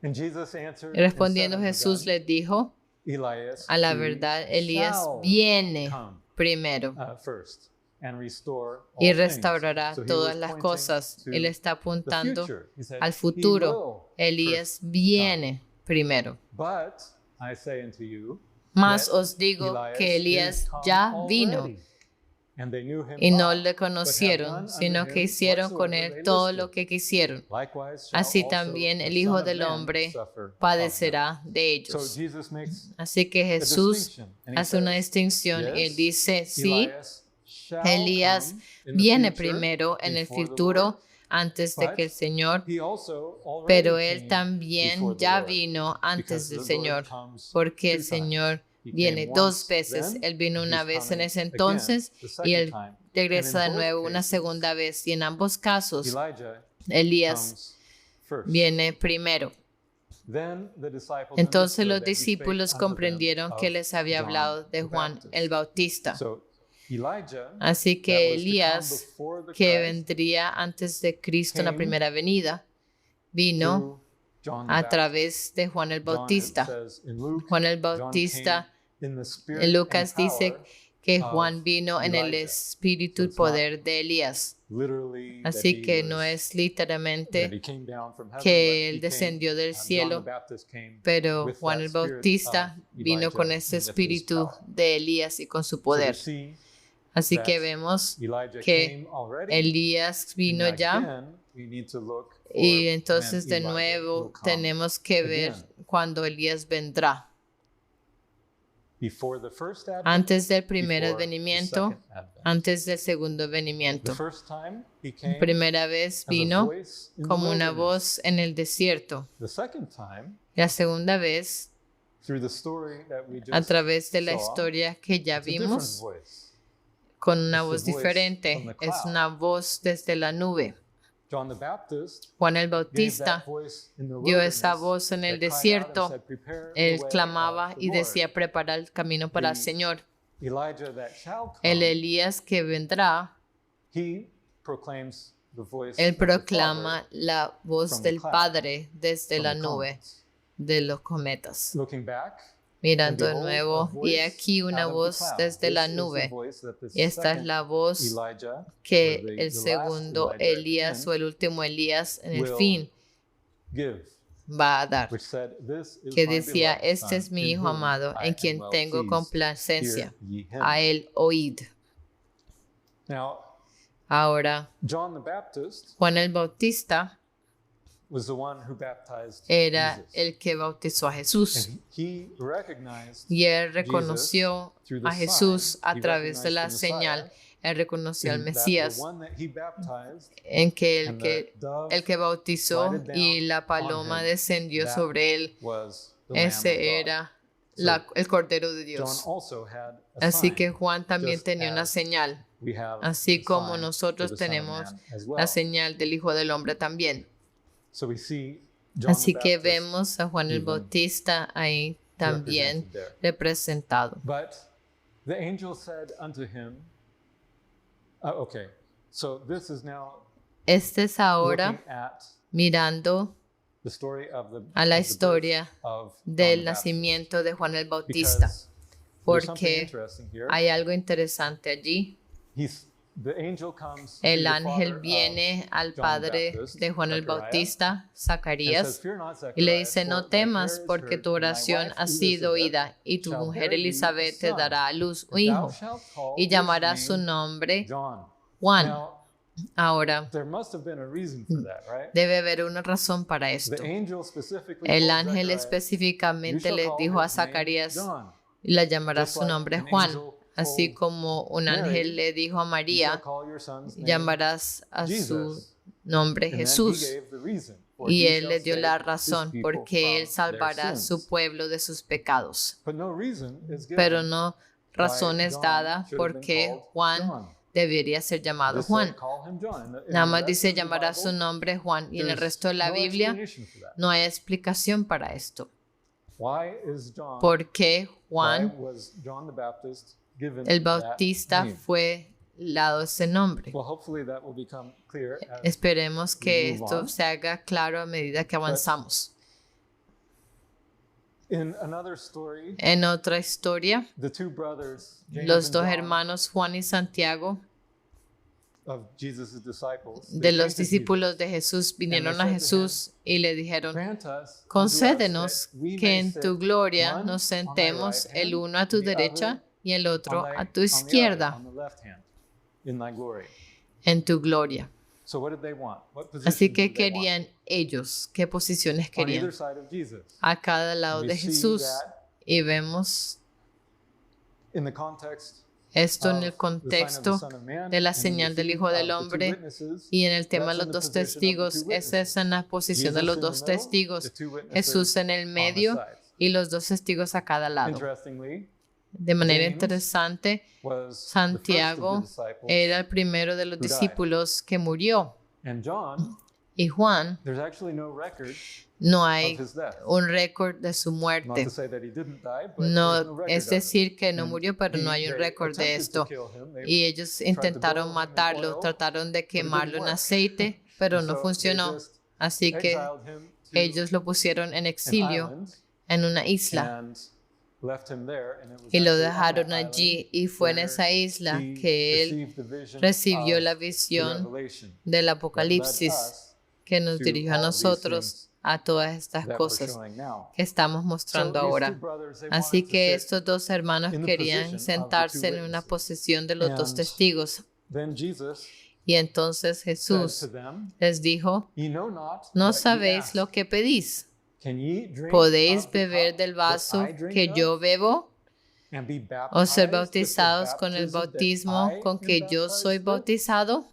S1: And Jesus answered
S2: Y respondiendo
S1: and said
S2: Jesús
S1: unto them,
S2: les dijo,
S1: Elias,
S2: a la
S1: he
S2: verdad, Elías
S1: shall
S2: viene
S1: come
S2: primero
S1: first and restore all
S2: y
S1: things.
S2: restaurará
S1: So he
S2: todas
S1: was
S2: las
S1: pointing
S2: cosas.
S1: to
S2: Él está
S1: the
S2: apuntando
S1: future. He said,
S2: al
S1: "He
S2: futuro.
S1: will
S2: Elías
S1: first
S2: viene primero.
S1: come. But I say unto you,
S2: Mas
S1: that
S2: os digo
S1: Elias
S2: que Elías
S1: is come
S2: ya vino
S1: already, and they knew him
S2: y no
S1: not,
S2: le
S1: but have
S2: conocieron,
S1: done
S2: sino
S1: unto
S2: que
S1: him
S2: hicieron con
S1: whatsoever
S2: él
S1: they
S2: todo
S1: listed.
S2: lo que quisieron.
S1: Likewise shall
S2: Así
S1: also
S2: también
S1: the
S2: el
S1: Son
S2: Hijo
S1: of
S2: del
S1: Man
S2: Hombre
S1: suffer of them."
S2: padecerá de
S1: So
S2: ellos.
S1: Jesus makes
S2: Así que
S1: a
S2: Jesús
S1: distinction, and he
S2: hace una
S1: says,
S2: distinción y él
S1: "Yes,
S2: dice, sí,
S1: Elias shall
S2: Elías
S1: come in the
S2: viene
S1: future
S2: primero en el
S1: before the
S2: futuro
S1: Lord,
S2: antes de
S1: but
S2: que el Señor,
S1: he also already
S2: pero
S1: came
S2: él
S1: before
S2: también
S1: the
S2: ya
S1: Lord,
S2: vino antes
S1: because
S2: del
S1: the Lord
S2: Señor,
S1: comes
S2: porque el
S1: two times.
S2: Señor
S1: He
S2: viene
S1: came
S2: dos
S1: once
S2: veces.
S1: then,
S2: Él vino
S1: and
S2: una
S1: he's
S2: vez en
S1: coming
S2: ese
S1: again
S2: entonces
S1: the
S2: y
S1: second
S2: él
S1: time. And
S2: regresa
S1: in
S2: de nuevo
S1: both
S2: una
S1: cases,
S2: segunda vez. Y en ambos casos,
S1: Elijah
S2: Elías
S1: comes first.
S2: viene primero.
S1: Then the disciples
S2: Entonces
S1: understood
S2: los
S1: that he spake
S2: discípulos
S1: unto them
S2: comprendieron que
S1: of
S2: les había
S1: John
S2: hablado de
S1: the
S2: Juan
S1: Baptist.
S2: el Bautista.
S1: So Elijah,
S2: Así
S1: that
S2: que
S1: was to come
S2: Elías,
S1: before the
S2: que
S1: Christ,
S2: vendría antes de Cristo en la
S1: came
S2: primera venida, vino
S1: through John the
S2: a
S1: Baptist.
S2: través de Juan el
S1: John, it
S2: Bautista.
S1: says in Luke,
S2: Juan el
S1: John
S2: Bautista,
S1: came in the spirit
S2: en Lucas
S1: and
S2: dice
S1: power
S2: que
S1: of
S2: Juan vino en el
S1: Elijah.
S2: espíritu y
S1: So it's not
S2: poder de Elías.
S1: literally that
S2: Así
S1: he
S2: que no
S1: was-
S2: es
S1: that
S2: literalmente
S1: he came down from heaven,
S2: que
S1: but
S2: él
S1: he
S2: descendió
S1: came,
S2: del
S1: John
S2: cielo,
S1: the Baptist came
S2: pero
S1: with
S2: Juan
S1: that
S2: el
S1: spirit
S2: Bautista
S1: of
S2: vino
S1: Elijah
S2: con ese
S1: and with his
S2: espíritu
S1: power.
S2: de Elías y con su
S1: So we
S2: poder.
S1: see
S2: Así
S1: that
S2: que vemos
S1: Elijah
S2: que
S1: came already,
S2: Elías vino
S1: and
S2: ya
S1: again, we need to look for
S2: y
S1: when
S2: entonces de
S1: Elijah
S2: nuevo
S1: will come
S2: tenemos que ver
S1: again.
S2: cuando Elías vendrá.
S1: Before the first advent,
S2: Antes del primer
S1: before the
S2: advenimiento,
S1: second advent.
S2: antes del segundo
S1: The
S2: advenimiento.
S1: first time he came
S2: Primera vez
S1: as a
S2: vino
S1: voice in the
S2: como una
S1: wilderness.
S2: voz en el desierto.
S1: The second time,
S2: La segunda vez,
S1: through the story that we just
S2: a través de la
S1: saw,
S2: historia que ya
S1: it's a different
S2: vimos,
S1: voice.
S2: con una
S1: It's the
S2: voz
S1: voice
S2: diferente.
S1: from the
S2: Es
S1: cloud.
S2: una voz desde la nube.
S1: John the Baptist
S2: Juan el
S1: gave
S2: Bautista
S1: that voice in the
S2: dio esa
S1: wilderness
S2: voz en el
S1: that cried out and
S2: desierto.
S1: said, "Prepare the
S2: Él
S1: way
S2: clamaba
S1: of the
S2: y
S1: Lord."
S2: decía, preparar el camino para el
S1: The
S2: Señor.
S1: Elijah that shall
S2: El
S1: come,
S2: Elías que vendrá,
S1: he proclaims the voice
S2: él
S1: of the Father
S2: proclama la voz
S1: from the
S2: del
S1: cloud,
S2: Padre desde
S1: from
S2: la
S1: the
S2: nube
S1: comets.
S2: de los cometas.
S1: Looking back,
S2: Mirando de
S1: and behold,
S2: nuevo,
S1: a voice
S2: y aquí una
S1: out of the
S2: voz
S1: cloud.
S2: desde la
S1: This is the
S2: nube.
S1: voice that the
S2: Y esta es
S1: second
S2: la voz
S1: Elijah,
S2: que
S1: or the
S2: el
S1: last
S2: segundo
S1: Elijah at the
S2: Elías
S1: end,
S2: o el último Elías en el
S1: will
S2: fin
S1: give,
S2: va a dar,
S1: which said, "This is
S2: que
S1: my
S2: decía,
S1: beloved
S2: este
S1: Son,
S2: es mi
S1: in
S2: Hijo
S1: whom
S2: amado,
S1: I
S2: en
S1: am
S2: quien
S1: well
S2: tengo
S1: pleased.
S2: complacencia,
S1: Hear ye him."
S2: a él oíd.
S1: Now,
S2: Ahora,
S1: John the Baptist
S2: Juan el Bautista
S1: was the one who baptized
S2: era
S1: Jesus.
S2: el que bautizó a Jesús.
S1: And he recognized
S2: Y él reconoció
S1: through the
S2: a Jesús
S1: sign,
S2: a
S1: he
S2: través de la
S1: recognized the
S2: señal.
S1: Messiah,
S2: Él reconoció al
S1: in that
S2: Mesías,
S1: the one that he baptized
S2: en que
S1: and the dove
S2: el que bautizó
S1: lighted down
S2: y la
S1: on
S2: paloma
S1: him,
S2: descendió
S1: that
S2: sobre él,
S1: was the Lamb of
S2: ese
S1: God.
S2: era
S1: So,
S2: el Cordero de
S1: John
S2: Dios.
S1: also had a
S2: Así
S1: sign,
S2: que Juan también
S1: just
S2: tenía una
S1: as
S2: señal,
S1: we have
S2: así
S1: the
S2: como
S1: sign
S2: nosotros
S1: for the Son of
S2: tenemos
S1: Man as well.
S2: la señal del Hijo del Hombre también.
S1: So we see John
S2: Así
S1: the
S2: que
S1: Baptist
S2: vemos a Juan el
S1: even
S2: Bautista ahí también
S1: represented there.
S2: representado.
S1: But the angel said unto him, okay, so this is now
S2: Este es ahora
S1: looking at
S2: mirando
S1: the story of the,
S2: a la
S1: of the birth
S2: historia
S1: of John
S2: del
S1: the Baptist.
S2: nacimiento de Juan el Bautista,
S1: Because there's something
S2: porque
S1: interesting here.
S2: hay algo interesante allí.
S1: The angel comes
S2: El
S1: to the
S2: ángel
S1: father
S2: viene
S1: of
S2: al
S1: John the
S2: padre
S1: Baptist,
S2: de Juan el
S1: Zechariah,
S2: Bautista,
S1: and
S2: Zacarías,
S1: says, "Fear not,
S2: y le
S1: Zechariah,
S2: dice,
S1: for
S2: no
S1: thy
S2: temas,
S1: prayer is
S2: porque
S1: heard,
S2: tu
S1: and thy
S2: oración
S1: wife
S2: ha sido
S1: Elizabeth
S2: oída, y tu
S1: shall
S2: mujer
S1: bear thee a
S2: Elizabeth te
S1: son,
S2: dará a luz un
S1: and thou
S2: hijo,
S1: shalt call
S2: y
S1: his
S2: llamarás su
S1: name
S2: nombre
S1: John."
S2: Juan.
S1: Now,
S2: Ahora,
S1: there must have been a reason for that, right?
S2: debe haber una razón para esto.
S1: The angel specifically
S2: El
S1: told
S2: ángel
S1: Zechariah,
S2: específicamente
S1: "You
S2: le
S1: shall call
S2: dijo a
S1: his name
S2: Zacarías,
S1: John,
S2: y la llamará
S1: just
S2: su
S1: like
S2: nombre
S1: an
S2: Juan,
S1: angel
S2: así
S1: told
S2: como un
S1: Mary,
S2: ángel le dijo a
S1: you shall
S2: María,
S1: call your son's name
S2: llamarás a su
S1: Jesus."
S2: nombre
S1: And then he
S2: Jesús.
S1: gave the reason, "For
S2: Y
S1: he
S2: él
S1: shall
S2: le dio
S1: save
S2: la
S1: his
S2: razón,
S1: people
S2: porque él
S1: from
S2: salvará
S1: their
S2: a su
S1: sins."
S2: pueblo de sus pecados.
S1: But no reason is given
S2: Pero no
S1: why
S2: razones
S1: John
S2: dadas
S1: should have been
S2: porque
S1: called
S2: Juan
S1: John.
S2: debería ser llamado
S1: Just
S2: Juan.
S1: said, "Call him John." In
S2: Nada
S1: the
S2: más
S1: rest
S2: dice
S1: of the
S2: llamará su
S1: Bible,
S2: nombre Juan. Y en el
S1: there's
S2: resto de la
S1: no
S2: Biblia
S1: explanation for that.
S2: no hay explicación para esto.
S1: Why is John?
S2: ¿Por qué
S1: Why
S2: Juan
S1: was John the Baptist given
S2: el
S1: that
S2: Bautista
S1: name?
S2: fue dado ese nombre?
S1: Well, hopefully that will become clear as
S2: Esperemos que
S1: move
S2: esto
S1: on.
S2: se haga claro a medida que avanzamos.
S1: in another story,
S2: En otra historia,
S1: the two brothers, James
S2: los
S1: and
S2: dos
S1: John,
S2: hermanos Juan y Santiago
S1: of Jesus' disciples,
S2: de
S1: they
S2: los
S1: came to
S2: discípulos de Jesús vinieron a
S1: said to
S2: Jesús y le dijeron,
S1: "Grant us
S2: concédenos
S1: unto us that we
S2: que
S1: may
S2: en
S1: sit
S2: tu gloria
S1: one
S2: nos
S1: on thy
S2: sentemos
S1: right
S2: el
S1: hand,
S2: uno a tu
S1: and the
S2: derecha
S1: other
S2: y el otro
S1: on
S2: a
S1: thy-
S2: tu
S1: on the other,
S2: izquierda
S1: on the left hand, in thy glory."
S2: en tu gloria.
S1: So what did they want? What
S2: Así
S1: positions
S2: que
S1: did they want?
S2: querían ellos, ¿qué posiciones
S1: On
S2: querían?
S1: either side of Jesus.
S2: A cada lado
S1: We
S2: de
S1: see
S2: Jesús.
S1: that
S2: Y vemos
S1: in the context
S2: esto en
S1: of
S2: el
S1: the sign of the
S2: contexto
S1: Son of Man
S2: de la
S1: and in
S2: señal
S1: the
S2: del
S1: theme
S2: Hijo del
S1: of the two
S2: Hombre
S1: witnesses,
S2: y en el tema de
S1: that's
S2: los
S1: in the
S2: dos
S1: position of the two
S2: testigos. Esa
S1: witnesses.
S2: es en la posición de
S1: Jesus
S2: los
S1: in the
S2: dos
S1: middle,
S2: testigos.
S1: the two witnesses
S2: Jesús en el
S1: on the
S2: medio
S1: sides.
S2: y los dos testigos a cada lado.
S1: Interestingly,
S2: De manera
S1: James
S2: interesante,
S1: was the first
S2: Santiago
S1: of the disciples,
S2: era el primero de los
S1: who died.
S2: discípulos que murió.
S1: and John,
S2: Y Juan,
S1: there's actually no record
S2: no
S1: of
S2: hay
S1: his death.
S2: un récord de su
S1: Not
S2: muerte.
S1: to say that he didn't die, but there's
S2: No,
S1: no record
S2: es
S1: of it.
S2: decir, que no
S1: And
S2: murió, pero no hay un
S1: they
S2: récord de
S1: attempted to
S2: esto.
S1: kill him. They
S2: Y ellos
S1: tried to
S2: intentaron
S1: boil him in
S2: matarlo,
S1: oil,
S2: trataron de
S1: but it didn't
S2: quemarlo en
S1: work.
S2: aceite, pero
S1: And
S2: no
S1: so they
S2: funcionó.
S1: just
S2: Así que
S1: exiled him to
S2: ellos lo pusieron en
S1: an
S2: exilio
S1: island
S2: en una isla
S1: and left him there, and it was
S2: y lo
S1: actually on
S2: dejaron
S1: that
S2: allí.
S1: island
S2: Y fue en
S1: where
S2: esa isla
S1: he
S2: que él
S1: received the vision
S2: recibió
S1: of
S2: la
S1: the
S2: visión
S1: revelation
S2: del
S1: that led
S2: Apocalipsis
S1: us
S2: que nos
S1: to
S2: dirigió a
S1: all these
S2: nosotros
S1: things
S2: a todas estas
S1: that we're
S2: cosas
S1: showing now.
S2: que estamos
S1: So
S2: mostrando
S1: these
S2: ahora.
S1: two brothers, they
S2: Así
S1: wanted to
S2: que
S1: sit.
S2: estos dos hermanos
S1: in the
S2: querían
S1: position of the
S2: sentarse
S1: two
S2: en una
S1: witnesses.
S2: posición de los dos
S1: And
S2: testigos.
S1: Then Jesus
S2: Y entonces
S1: said
S2: Jesús
S1: to them,
S2: les dijo,
S1: "Ye know not
S2: no
S1: what ye
S2: sabéis
S1: ask.
S2: lo que pedís.
S1: Can ye drink
S2: ¿Podéis
S1: of the
S2: beber
S1: cup
S2: del
S1: that
S2: vaso
S1: I drink
S2: que
S1: of,
S2: yo bebo
S1: and be
S2: o ser
S1: baptized with the
S2: bautizados con el
S1: baptism that
S2: bautismo
S1: I
S2: con
S1: am
S2: que yo soy
S1: baptized with?"
S2: bautizado?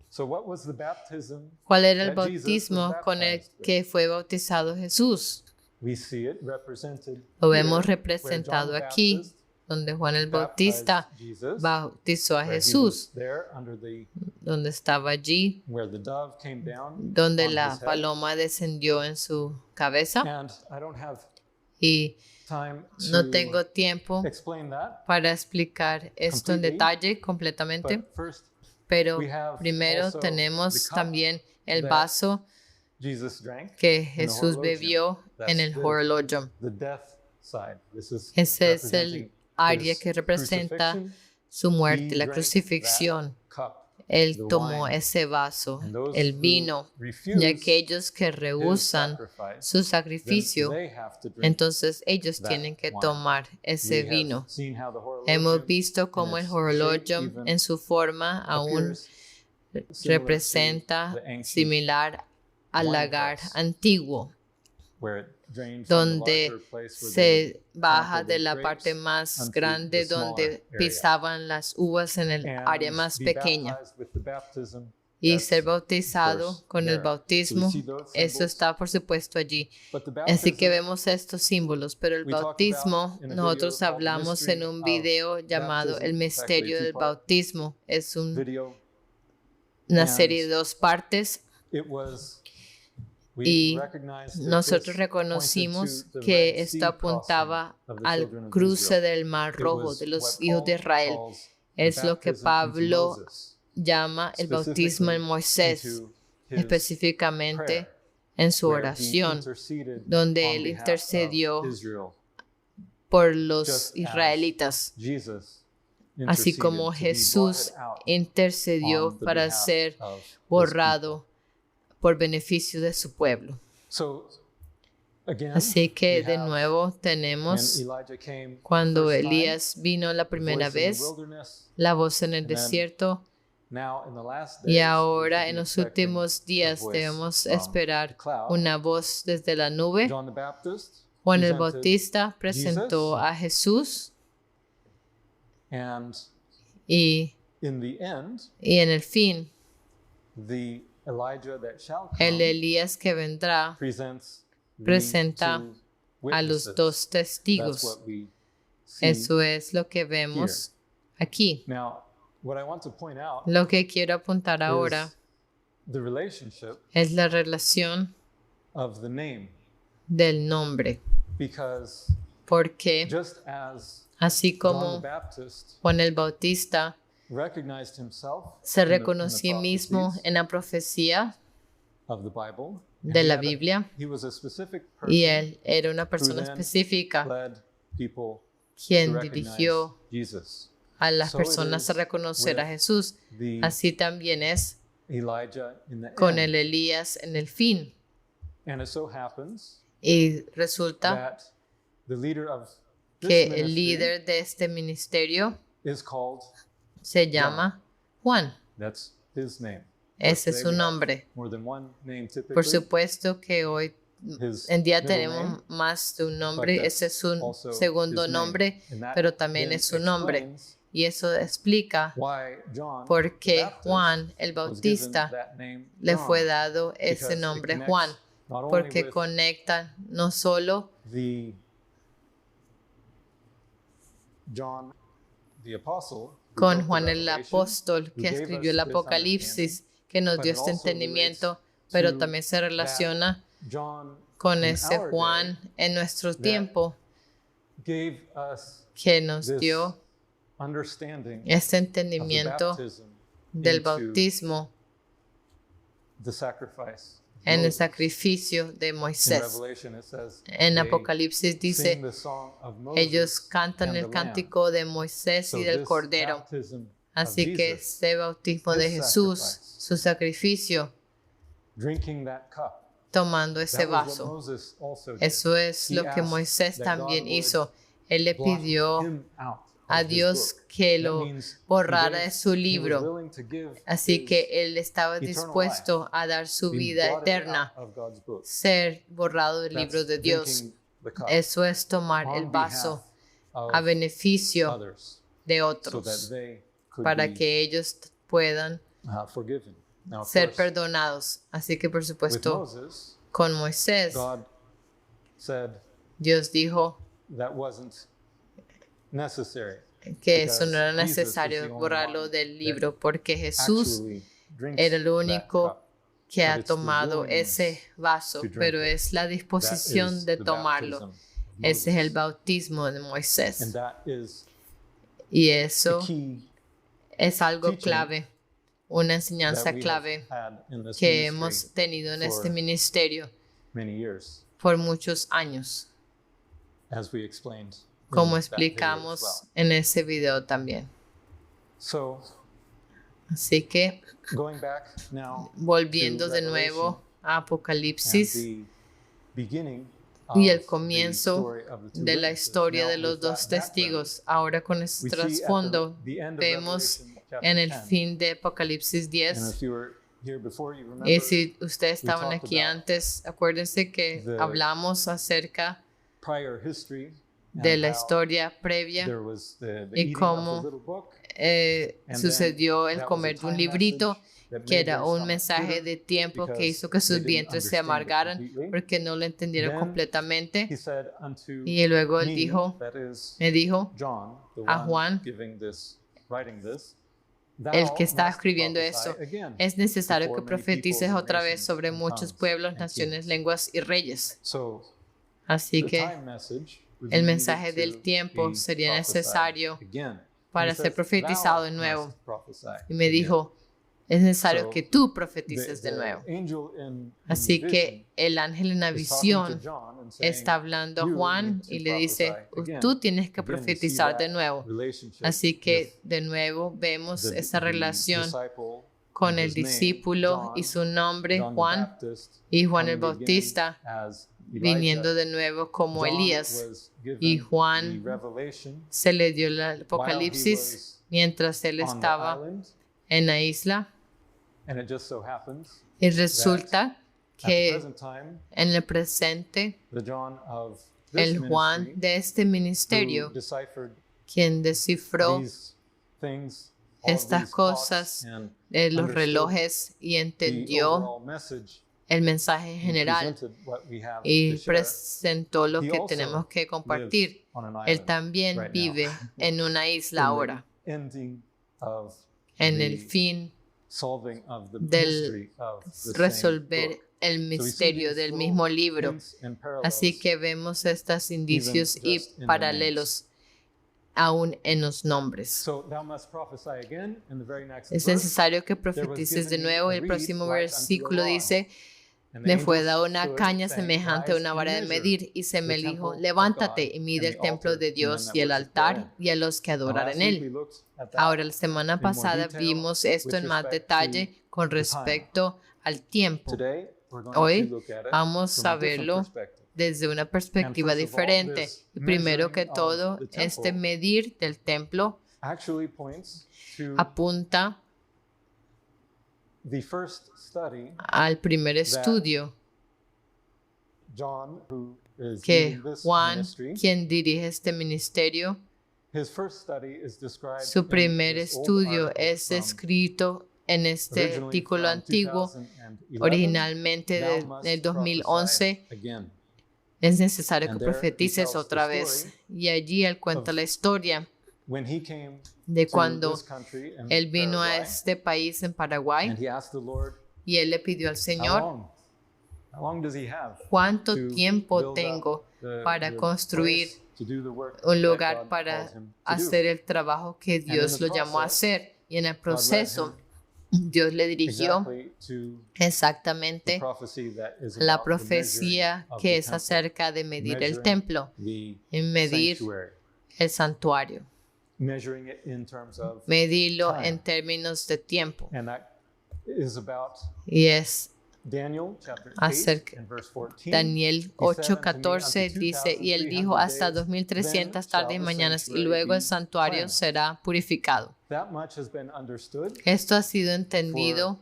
S1: So what was the baptism
S2: ¿Cuál era el
S1: that Jesus was
S2: bautismo con el
S1: baptized with?
S2: que fue bautizado Jesús?
S1: We see it represented
S2: Lo
S1: here,
S2: vemos
S1: where
S2: representado
S1: John the
S2: aquí,
S1: Baptist
S2: donde Juan el
S1: baptized
S2: Bautista
S1: Jesus,
S2: bautizó a
S1: where he
S2: Jesús,
S1: was there under the
S2: donde estaba allí,
S1: where the dove came down
S2: donde
S1: on
S2: la
S1: his head.
S2: paloma descendió en su cabeza.
S1: And I don't have
S2: Y
S1: time
S2: no
S1: to
S2: tengo tiempo
S1: explain that,
S2: para explicar esto en
S1: completely,
S2: detalle completamente,
S1: but first
S2: pero
S1: we have
S2: primero
S1: also
S2: tenemos
S1: the cup
S2: también el
S1: that
S2: vaso
S1: Jesus drank
S2: que
S1: in the
S2: Jesús
S1: horologium.
S2: bebió en el horologium.
S1: The death side. This is
S2: Ese es el
S1: representing
S2: área
S1: his
S2: que representa
S1: crucifixion.
S2: su muerte,
S1: He
S2: la
S1: drank
S2: crucifixión.
S1: that cup,
S2: Él
S1: the
S2: tomó
S1: wine,
S2: ese vaso,
S1: and those
S2: el
S1: who
S2: vino,
S1: refuse
S2: y aquellos que
S1: his
S2: rehúsan
S1: sacrifice,
S2: su
S1: then
S2: sacrificio,
S1: they have to drink
S2: entonces ellos
S1: that
S2: tienen que
S1: wine.
S2: tomar ese
S1: We have
S2: vino.
S1: seen how the horologium
S2: Hemos visto
S1: in
S2: cómo el
S1: its
S2: horologium
S1: shape even
S2: en su forma aún
S1: appears similar
S2: representa
S1: to the ancient
S2: similar al
S1: wine
S2: lagar
S1: press,
S2: antiguo,
S1: where it drained from the
S2: donde
S1: larger place where they
S2: se baja
S1: trampled
S2: de
S1: the
S2: la
S1: grapes
S2: parte más
S1: unto
S2: grande
S1: the smaller
S2: donde
S1: area.
S2: pisaban las uvas en el
S1: And
S2: área más
S1: be
S2: pequeña.
S1: baptized with the baptism
S2: Y
S1: that's,
S2: ser
S1: of
S2: bautizado
S1: course,
S2: con el
S1: there. So we
S2: bautismo,
S1: see those
S2: eso
S1: symbols,
S2: está por supuesto allí.
S1: but the
S2: Así que
S1: baptism
S2: vemos estos símbolos, pero el
S1: we talked
S2: bautismo,
S1: about in a
S2: nosotros
S1: video called
S2: hablamos
S1: Mystery
S2: en un
S1: of
S2: video llamado
S1: Baptism.
S2: El
S1: It's actually
S2: misterio
S1: a
S2: del
S1: two-part
S2: bautismo. Es
S1: video.
S2: una
S1: And
S2: serie de 2 partes.
S1: It was, we
S2: Y
S1: recognized that
S2: nosotros
S1: this
S2: reconocimos
S1: pointed to the
S2: que
S1: Red
S2: esto
S1: Sea
S2: apuntaba
S1: crossing of the
S2: al
S1: children of
S2: cruce
S1: Israel.
S2: del Mar
S1: It
S2: Rojo
S1: was
S2: de los
S1: what
S2: hijos de
S1: Paul
S2: Israel.
S1: calls the
S2: Es lo que
S1: baptism into
S2: Pablo
S1: Moses,
S2: llama el bautismo en
S1: specifically
S2: Moisés,
S1: into his
S2: específicamente
S1: prayer,
S2: en su
S1: where he
S2: oración,
S1: interceded
S2: donde
S1: on
S2: él
S1: behalf
S2: intercedió
S1: of Israel,
S2: por los
S1: just as
S2: israelitas,
S1: Jesus
S2: así
S1: interceded
S2: como
S1: to be
S2: Jesús
S1: blotted out
S2: intercedió
S1: on the
S2: para
S1: behalf
S2: ser
S1: of his
S2: borrado por beneficio de su pueblo.
S1: So, again,
S2: Así que
S1: we
S2: de
S1: have
S2: nuevo
S1: when
S2: tenemos
S1: Elijah came
S2: cuando
S1: the first time,
S2: Elías vino la
S1: the
S2: primera
S1: voice in the
S2: vez,
S1: wilderness,
S2: la voz en el
S1: and then
S2: desierto,
S1: now in the last
S2: y
S1: days, we
S2: ahora
S1: should
S2: en
S1: be
S2: los
S1: expecting
S2: últimos
S1: a
S2: días
S1: voice
S2: debemos
S1: from
S2: esperar
S1: the cloud.
S2: una voz desde la nube.
S1: John the Baptist
S2: Juan el
S1: presented
S2: Bautista presentó
S1: Jesus,
S2: a Jesús
S1: and
S2: y
S1: in the end,
S2: en el fin,
S1: the Elijah that shall
S2: el
S1: come
S2: Elías que vendrá
S1: presents the
S2: presenta
S1: two
S2: a los
S1: witnesses.
S2: dos
S1: That's
S2: testigos.
S1: what we see.
S2: Eso es lo que vemos aquí.
S1: Now, what I want to point out
S2: Lo que quiero apuntar ahora
S1: is the relationship
S2: es la relación
S1: of the name,
S2: del nombre,
S1: because
S2: porque
S1: just as
S2: así
S1: John
S2: como
S1: the Baptist
S2: Juan el Bautista
S1: recognized himself
S2: se
S1: in the
S2: reconoció a sí mismo
S1: prophecies
S2: en la profecía
S1: of the Bible, and
S2: de
S1: he
S2: la
S1: had a-
S2: Biblia,
S1: he was a specific
S2: y
S1: person
S2: él era una persona
S1: then
S2: específica
S1: led people
S2: quien
S1: to recognize
S2: dirigió
S1: Jesus.
S2: a las
S1: So it
S2: personas a
S1: is
S2: reconocer a
S1: with
S2: Jesús.
S1: The
S2: Así también es
S1: Elijah in the
S2: con
S1: end.
S2: el Elías en el fin.
S1: And it so happens
S2: Y resulta
S1: that the leader of this
S2: que el
S1: ministry
S2: líder de este ministerio
S1: is called,
S2: se llama Juan.
S1: that's his name.
S2: Ese es
S1: Today
S2: su
S1: we have
S2: nombre.
S1: more than one name typically.
S2: Por supuesto que hoy
S1: His
S2: en día
S1: middle
S2: tenemos
S1: name,
S2: más de un
S1: but
S2: nombre.
S1: that's
S2: Ese es su
S1: also
S2: segundo
S1: his name.
S2: nombre,
S1: And that
S2: pero también
S1: then
S2: es su nombre.
S1: explains
S2: Y eso explica
S1: why John
S2: por
S1: the
S2: qué
S1: Baptist
S2: Juan el
S1: was given
S2: Bautista
S1: that name
S2: le
S1: John,
S2: fue dado ese
S1: because it
S2: nombre
S1: connects
S2: Juan,
S1: not only
S2: porque
S1: with
S2: conecta no solo
S1: the John the Apostle who
S2: con
S1: wrote the
S2: Juan el
S1: Revelation,
S2: apóstol
S1: who
S2: que
S1: gave
S2: escribió
S1: us
S2: el
S1: this
S2: Apocalipsis, que nos
S1: but
S2: dio
S1: it
S2: este
S1: also
S2: entendimiento,
S1: relates
S2: pero
S1: to
S2: también se relaciona
S1: John
S2: con
S1: in
S2: ese
S1: our
S2: Juan
S1: day
S2: en nuestro
S1: that
S2: tiempo
S1: gave us
S2: que nos
S1: this
S2: dio
S1: understanding
S2: este
S1: of the
S2: entendimiento
S1: baptism
S2: del
S1: into
S2: bautismo
S1: the sacrifice. of
S2: en el
S1: Moses.
S2: sacrificio de
S1: In
S2: Moisés.
S1: Revelation it says
S2: En
S1: they
S2: Apocalipsis
S1: sing
S2: dice,
S1: the song of Moses
S2: ellos cantan
S1: and
S2: el
S1: the Lamb.
S2: cántico de Moisés
S1: So
S2: y del
S1: this
S2: Cordero.
S1: baptism of
S2: Así que
S1: Jesus,
S2: ese bautismo de
S1: this
S2: Jesús,
S1: sacrifice,
S2: su sacrificio,
S1: drinking that cup,
S2: tomando ese
S1: that was what
S2: vaso.
S1: Moses also did.
S2: Eso es
S1: He
S2: lo que
S1: asked
S2: Moisés
S1: that
S2: también
S1: God would
S2: hizo. Él le
S1: blot
S2: pidió
S1: him out
S2: a
S1: of his
S2: Dios
S1: book.
S2: que
S1: That
S2: lo
S1: means
S2: borrara
S1: he
S2: de su
S1: was
S2: libro.
S1: willing to give
S2: Así
S1: his
S2: que él estaba
S1: eternal
S2: dispuesto a dar su
S1: being
S2: vida
S1: blotted
S2: eterna,
S1: out of God's book.
S2: ser borrado del
S1: That's
S2: libro de Dios.
S1: drinking the cup
S2: Eso es tomar el
S1: on
S2: vaso
S1: behalf
S2: a
S1: of
S2: beneficio
S1: others,
S2: de
S1: so
S2: otros,
S1: that they could
S2: para
S1: be
S2: que ellos puedan
S1: forgiven. Now, of
S2: ser
S1: course,
S2: perdonados. Así que por
S1: with
S2: supuesto
S1: Moses,
S2: con Moisés,
S1: God said
S2: Dios dijo
S1: that wasn't necessary.
S2: que eso no era
S1: Because Jesus was
S2: necesario
S1: the only
S2: borrarlo
S1: one
S2: del
S1: that
S2: libro porque Jesús
S1: Actually drinks
S2: era el
S1: that
S2: único
S1: cup,
S2: que
S1: but
S2: ha
S1: it's the
S2: tomado
S1: willingness
S2: ese vaso,
S1: to drink
S2: pero
S1: it.
S2: es la
S1: That
S2: disposición
S1: is
S2: de
S1: the
S2: tomarlo.
S1: baptism of
S2: Ese es el
S1: Moses.
S2: bautismo de
S1: And
S2: Moisés.
S1: that is
S2: Y
S1: the
S2: eso
S1: key
S2: es algo
S1: teaching
S2: clave, una
S1: that
S2: enseñanza
S1: we
S2: clave
S1: have had in this
S2: que
S1: ministry
S2: hemos tenido en este
S1: for
S2: ministerio
S1: many years,
S2: por muchos años,
S1: as we explained in
S2: como
S1: that video as
S2: explicamos
S1: well.
S2: en ese video también.
S1: So,
S2: Así que,
S1: going back now
S2: volviendo
S1: to
S2: de nuevo a
S1: and
S2: Apocalipsis
S1: the beginning
S2: y el
S1: of the
S2: comienzo
S1: story of the two
S2: de la
S1: witnesses.
S2: historia
S1: Now,
S2: de los
S1: with
S2: dos
S1: that
S2: testigos, ahora con
S1: background,
S2: ese
S1: we see at
S2: trasfondo,
S1: the end of
S2: vemos
S1: Revelation chapter
S2: en el
S1: 10,
S2: fin de Apocalipsis
S1: and
S2: 10.
S1: if you were here before, you remember
S2: Y si ustedes
S1: we
S2: estaban
S1: talked
S2: aquí
S1: about
S2: antes, acuérdense que
S1: the
S2: hablamos acerca
S1: prior history
S2: de
S1: and
S2: la
S1: how
S2: historia previa
S1: there was the
S2: y
S1: eating of
S2: cómo
S1: the little book, and
S2: sucedió
S1: then
S2: el
S1: that was a
S2: comer de un
S1: time
S2: librito,
S1: message that
S2: que
S1: made
S2: era
S1: their
S2: un
S1: stomach
S2: mensaje
S1: bitter
S2: de tiempo que
S1: because
S2: hizo que
S1: they
S2: sus
S1: didn't
S2: vientres se
S1: understand it
S2: amargaran
S1: completely.
S2: porque no lo entendieron
S1: Then
S2: completamente.
S1: he said unto
S2: Y luego él
S1: me,
S2: dijo,
S1: that is
S2: me dijo,
S1: John, the
S2: a
S1: one
S2: Juan,
S1: giving this, writing this,
S2: el
S1: thou
S2: que está
S1: must
S2: escribiendo
S1: prophesy
S2: esto,
S1: again
S2: es necesario que
S1: before many
S2: profetices
S1: peoples and
S2: otra vez
S1: nations
S2: sobre
S1: and
S2: muchos
S1: tongues
S2: pueblos,
S1: and
S2: naciones,
S1: kings.
S2: lenguas y reyes.
S1: So
S2: Así
S1: the
S2: que
S1: time message was
S2: el
S1: needed
S2: mensaje del
S1: to
S2: tiempo
S1: be
S2: sería
S1: prophesied
S2: necesario
S1: again.
S2: para
S1: And he
S2: ser
S1: says,
S2: profetizado de
S1: thou
S2: nuevo.
S1: must prophesy
S2: Y me
S1: again.
S2: dijo, es necesario
S1: So,
S2: que tú profetices de
S1: the
S2: nuevo.
S1: angel in
S2: Así
S1: the
S2: que
S1: vision
S2: el ángel en la
S1: is talking to
S2: visión
S1: John and saying,
S2: está hablando a
S1: "You
S2: Juan
S1: need to
S2: y le dice,
S1: prophesy again."
S2: tú tienes que
S1: Again, we see
S2: profetizar de
S1: that
S2: nuevo.
S1: relationship
S2: Así que
S1: with
S2: de nuevo vemos
S1: the
S2: esa relación
S1: disciple
S2: con
S1: and
S2: el
S1: his name,
S2: discípulo
S1: John,
S2: y su nombre,
S1: John the
S2: Juan,
S1: Baptist,
S2: y Juan el
S1: coming again
S2: Bautista,
S1: as
S2: viniendo
S1: Elijah.
S2: de nuevo como
S1: John
S2: Elías.
S1: was given
S2: Y
S1: the
S2: Juan
S1: revelation
S2: se le dio el
S1: while he
S2: Apocalipsis
S1: was
S2: mientras él
S1: on the
S2: estaba
S1: island,
S2: en la isla.
S1: and it just so happens
S2: Y resulta
S1: at the
S2: que
S1: present time,
S2: en el presente,
S1: the John of this
S2: el Juan
S1: ministry,
S2: de este
S1: who
S2: ministerio,
S1: deciphered
S2: quien descifró
S1: these things, all of
S2: estas
S1: these
S2: cosas,
S1: clocks, and
S2: los
S1: understood
S2: relojes y
S1: the
S2: entendió
S1: overall message
S2: el mensaje
S1: and
S2: general
S1: presented what we have
S2: y
S1: to share.
S2: presentó lo
S1: He
S2: que
S1: also
S2: tenemos que
S1: lives
S2: compartir.
S1: on an
S2: Él
S1: island
S2: también
S1: right now.
S2: vive en una isla
S1: In the
S2: ahora,
S1: ending of
S2: en
S1: the
S2: el fin
S1: solving of the
S2: del
S1: mystery of the same
S2: resolver
S1: book.
S2: el
S1: So we see
S2: misterio
S1: these
S2: del
S1: little
S2: mismo libro.
S1: hints and parallels
S2: Así que vemos estos indicios y
S1: just in the
S2: paralelos aún en los nombres.
S1: So thou must prophesy again in the very next
S2: Es
S1: verse.
S2: necesario que profetices de nuevo. El próximo versículo dice,
S1: And the
S2: me fue
S1: angel
S2: dada una
S1: stood,
S2: caña
S1: saying,
S2: semejante a
S1: "Rise
S2: una
S1: and
S2: vara de
S1: measure
S2: medir, y se me
S1: the
S2: dijo,
S1: temple of
S2: levántate
S1: God
S2: y mide
S1: and
S2: el
S1: the
S2: templo
S1: altar
S2: de
S1: and
S2: Dios
S1: them
S2: y
S1: that
S2: el
S1: worship
S2: altar
S1: therein."
S2: y a los que
S1: Now,
S2: adoran
S1: last
S2: en
S1: week we
S2: él.
S1: looked at that
S2: Ahora, la semana
S1: in more
S2: pasada
S1: detail
S2: vimos esto
S1: with
S2: en más
S1: respect
S2: detalle
S1: to
S2: con
S1: the time.
S2: respecto al tiempo.
S1: Today, we're going
S2: Hoy
S1: to look at it
S2: vamos
S1: from
S2: a
S1: a different
S2: verlo
S1: perspective.
S2: desde una perspectiva
S1: And first of all,
S2: diferente.
S1: this
S2: Y primero que
S1: measuring of
S2: todo,
S1: the temple
S2: este medir del templo
S1: Actually points to
S2: apunta
S1: the first study
S2: al primer estudio
S1: John, who is
S2: que
S1: leading this
S2: Juan,
S1: ministry,
S2: quien dirige este ministerio,
S1: his first study is described
S2: su
S1: in
S2: primer
S1: this old
S2: estudio
S1: article
S2: es
S1: from
S2: escrito en este
S1: originally
S2: artículo
S1: from
S2: antiguo,
S1: 2011,
S2: originalmente
S1: "Thou must
S2: del 2011.
S1: prophesy again."
S2: Es necesario que
S1: And there he
S2: profetices
S1: tells
S2: otra
S1: the
S2: vez.
S1: story
S2: Y allí él cuenta
S1: of
S2: la historia
S1: When he came
S2: de
S1: to
S2: cuando
S1: this country in
S2: él vino a
S1: Paraguay,
S2: este país en Paraguay
S1: and he asked the Lord,
S2: y él le pidió al
S1: "How
S2: Señor,
S1: long? How long does he have
S2: ¿cuánto
S1: to
S2: tiempo
S1: build up
S2: tengo para
S1: the
S2: construir
S1: place to do the work
S2: un
S1: that
S2: lugar
S1: God
S2: para
S1: calls him to do?"
S2: hacer el trabajo que Dios
S1: the
S2: lo llamó a
S1: process,
S2: hacer? Y en el
S1: led
S2: proceso,
S1: him
S2: Dios le dirigió
S1: Exactly to
S2: exactamente
S1: the prophecy that is
S2: la
S1: about the
S2: profecía
S1: measuring of
S2: que
S1: the
S2: es
S1: temple,
S2: acerca de medir el
S1: measuring
S2: templo,
S1: the
S2: en medir
S1: sanctuary,
S2: el santuario,
S1: measuring it in terms of
S2: medirlo
S1: time.
S2: en términos de tiempo.
S1: And that is about
S2: Y es
S1: Daniel chapter 8
S2: acerca
S1: and verse 14.
S2: Daniel
S1: He said unto me,
S2: 8:14
S1: "Unto
S2: dice, y él dijo,
S1: 2,300
S2: hasta
S1: days,
S2: 2300
S1: then
S2: tardes y
S1: shall the
S2: mañanas, y
S1: sanctuary
S2: luego el
S1: be
S2: santuario
S1: cleansed."
S2: será purificado.
S1: That much has been understood
S2: Esto ha sido entendido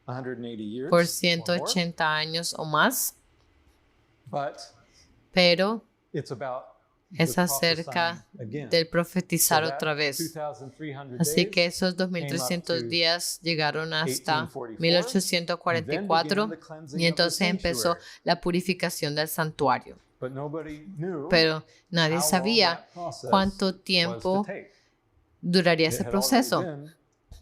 S1: 180 years
S2: por
S1: or more,
S2: 180 años o más,
S1: but
S2: pero
S1: it's about
S2: es
S1: the
S2: acerca
S1: prophesying again.
S2: del profetizar
S1: So that
S2: otra vez.
S1: 2,300
S2: Así
S1: days
S2: que esos
S1: came up
S2: 2300
S1: to
S2: días llegaron hasta
S1: 1844,
S2: 1844
S1: and then began the cleansing
S2: y
S1: of the
S2: entonces empezó
S1: sanctuary.
S2: la purificación del santuario.
S1: But nobody knew
S2: Pero nadie
S1: how long
S2: sabía
S1: that process
S2: cuánto
S1: was to
S2: tiempo
S1: take.
S2: duraría
S1: It
S2: ese
S1: had already
S2: proceso.
S1: been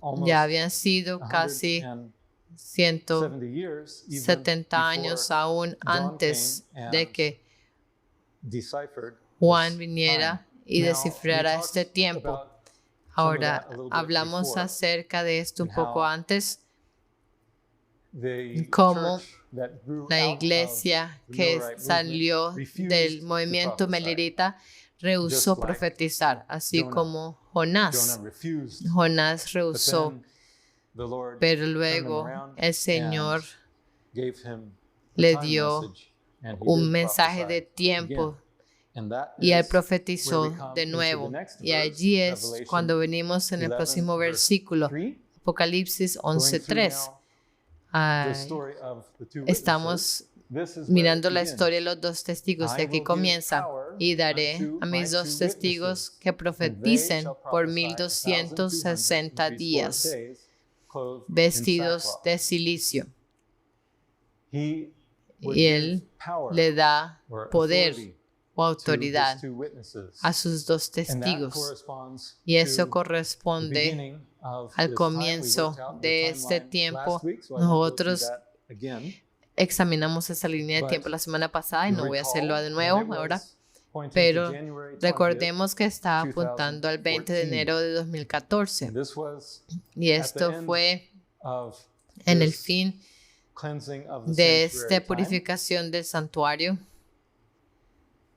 S1: almost
S2: ya habían sido casi
S1: 170 years, even
S2: 170 años
S1: before
S2: aún
S1: John
S2: antes
S1: came
S2: de
S1: and
S2: que
S1: deciphered
S2: Juan
S1: this
S2: viniera
S1: time.
S2: y
S1: Now, we
S2: descifrara
S1: talked
S2: este tiempo.
S1: about some of
S2: Ahora
S1: that a little bit
S2: hablamos
S1: before,
S2: acerca de esto un
S1: and
S2: poco
S1: how
S2: antes,
S1: the
S2: cómo
S1: church that grew
S2: la
S1: out of
S2: iglesia
S1: the
S2: que
S1: Millerite
S2: salió
S1: movement refused
S2: del
S1: to
S2: movimiento
S1: prophesy.
S2: melirita rehusó
S1: Just like
S2: profetizar, así
S1: Jonah.
S2: como Jonás.
S1: Jonah refused,
S2: Jonás
S1: but
S2: rehusó,
S1: then the Lord
S2: pero
S1: turned him
S2: luego
S1: around
S2: el Señor
S1: and gave him the
S2: le
S1: time
S2: dio
S1: message, and he
S2: un
S1: did
S2: mensaje de
S1: prophesy
S2: tiempo
S1: again. And that
S2: y él
S1: is where we
S2: profetizó
S1: come
S2: de
S1: into the
S2: nuevo.
S1: next
S2: Y
S1: verse,
S2: allí es
S1: Revelation
S2: cuando venimos en el
S1: 11,
S2: próximo
S1: verse
S2: versículo,
S1: 3,
S2: Apocalipsis
S1: going through
S2: 11:3.
S1: now the story of the two witnesses.
S2: Estamos
S1: This is where
S2: mirando
S1: it
S2: la
S1: begins.
S2: historia de los dos testigos y
S1: I
S2: aquí
S1: will give
S2: comienza.
S1: power
S2: Y daré
S1: unto
S2: a mis
S1: my
S2: dos
S1: two
S2: testigos
S1: witnesses,
S2: que
S1: and they
S2: profeticen
S1: shall
S2: por
S1: prophesy
S2: 1260
S1: 1260
S2: días,
S1: days, clothed in
S2: vestidos
S1: sackcloth.
S2: de silicio.
S1: He would
S2: Y
S1: give
S2: él
S1: power
S2: le da
S1: or
S2: poder
S1: authority
S2: o
S1: to
S2: autoridad
S1: his two witnesses.
S2: a sus dos
S1: And that
S2: testigos.
S1: corresponds
S2: Y eso
S1: to the
S2: corresponde
S1: beginning of
S2: al
S1: this time. We
S2: comienzo
S1: worked out the
S2: de este
S1: timeline
S2: tiempo.
S1: last week, so I won't go through
S2: Nosotros
S1: that again.
S2: examinamos esa línea de
S1: But
S2: tiempo la semana pasada y
S1: you'll
S2: no voy a hacerlo
S1: recall
S2: de
S1: that
S2: nuevo
S1: it was
S2: ahora,
S1: pointing to
S2: pero
S1: January 20th,
S2: recordemos que está apuntando al 20 de
S1: 2014.
S2: enero de 2014
S1: And this was
S2: y
S1: at the
S2: esto
S1: end
S2: fue
S1: of
S2: en el
S1: this
S2: fin
S1: cleansing of the
S2: de
S1: sanctuary
S2: esta
S1: time
S2: purificación del santuario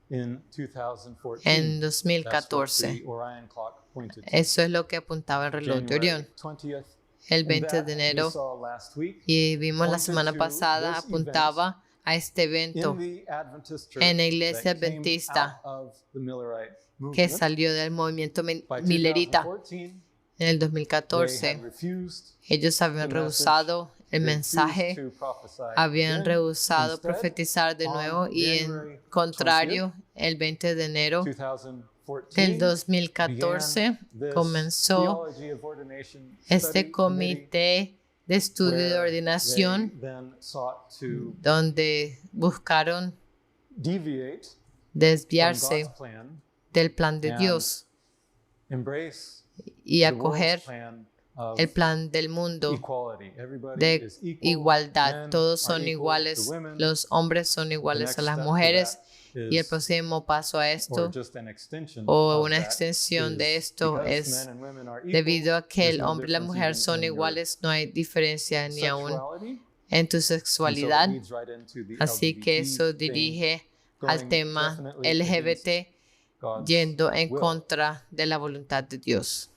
S1: in 2014.
S2: en
S1: That's what
S2: 2014.
S1: the Orion clock pointed to.
S2: Eso es lo que apuntaba el reloj de
S1: January
S2: Orión,
S1: 20th.
S2: el
S1: And
S2: 20
S1: that
S2: de
S1: we
S2: enero.
S1: saw last week
S2: Y vimos la
S1: pointed
S2: semana
S1: to
S2: pasada,
S1: this
S2: apuntaba a este evento
S1: in the Adventist church
S2: en la iglesia
S1: that came
S2: adventista
S1: out of the Millerite
S2: que
S1: movement.
S2: salió del movimiento
S1: By
S2: milerita.
S1: 2014,
S2: En el
S1: they
S2: 2014,
S1: had refused
S2: ellos habían
S1: the
S2: rehusado el
S1: they
S2: mensaje,
S1: refused to prophesy
S2: habían
S1: again.
S2: rehusado
S1: Instead,
S2: profetizar de
S1: on
S2: nuevo y
S1: January
S2: en contrario, el 20 de enero
S1: 2014,
S2: del 2014
S1: began this
S2: comenzó
S1: Theology of Ordination
S2: este
S1: Study Committee,
S2: comité de estudio de
S1: where
S2: ordenación
S1: they then sought to
S2: donde buscaron
S1: deviate from
S2: desviarse
S1: God's plan,
S2: del plan de
S1: and
S2: Dios
S1: embrace
S2: y
S1: the world's
S2: acoger
S1: plan of
S2: el plan del mundo
S1: equality. Everybody
S2: de
S1: is equal.
S2: igualdad.
S1: Men
S2: Todos
S1: are
S2: son
S1: equal
S2: iguales,
S1: to women.
S2: los hombres son
S1: The
S2: iguales
S1: next
S2: a las
S1: step to
S2: mujeres
S1: that
S2: y el
S1: is,
S2: próximo paso a
S1: or
S2: esto
S1: just an extension
S2: o
S1: of
S2: una
S1: that,
S2: extensión de
S1: is
S2: esto
S1: because
S2: es
S1: men and women are equal,
S2: debido a que
S1: there's
S2: el
S1: no
S2: hombre y la
S1: difference
S2: mujer
S1: even
S2: son
S1: in your
S2: iguales, no hay diferencia ni aún
S1: sexuality.
S2: en tu
S1: And so it
S2: sexualidad.
S1: leads right into the
S2: Así que
S1: LGBT
S2: eso
S1: thing,
S2: dirige
S1: going
S2: al tema
S1: definitely
S2: LGBT
S1: against God's
S2: yendo en
S1: will.
S2: contra de la voluntad de Dios.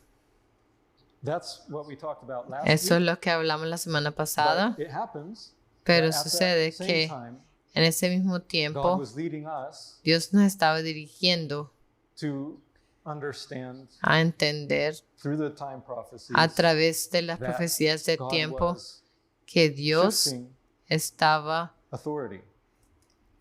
S1: That's what we talked about last
S2: Eso es
S1: week.
S2: lo que hablamos la semana pasada,
S1: But it happens
S2: pero
S1: that at that
S2: sucede
S1: same
S2: que
S1: time,
S2: en ese mismo
S1: God
S2: tiempo
S1: was leading us
S2: Dios nos estaba dirigiendo
S1: to understand
S2: a entender
S1: through the time prophecies
S2: a través de las
S1: that
S2: profecías del
S1: God
S2: tiempo
S1: was
S2: que Dios
S1: shifting
S2: estaba
S1: authority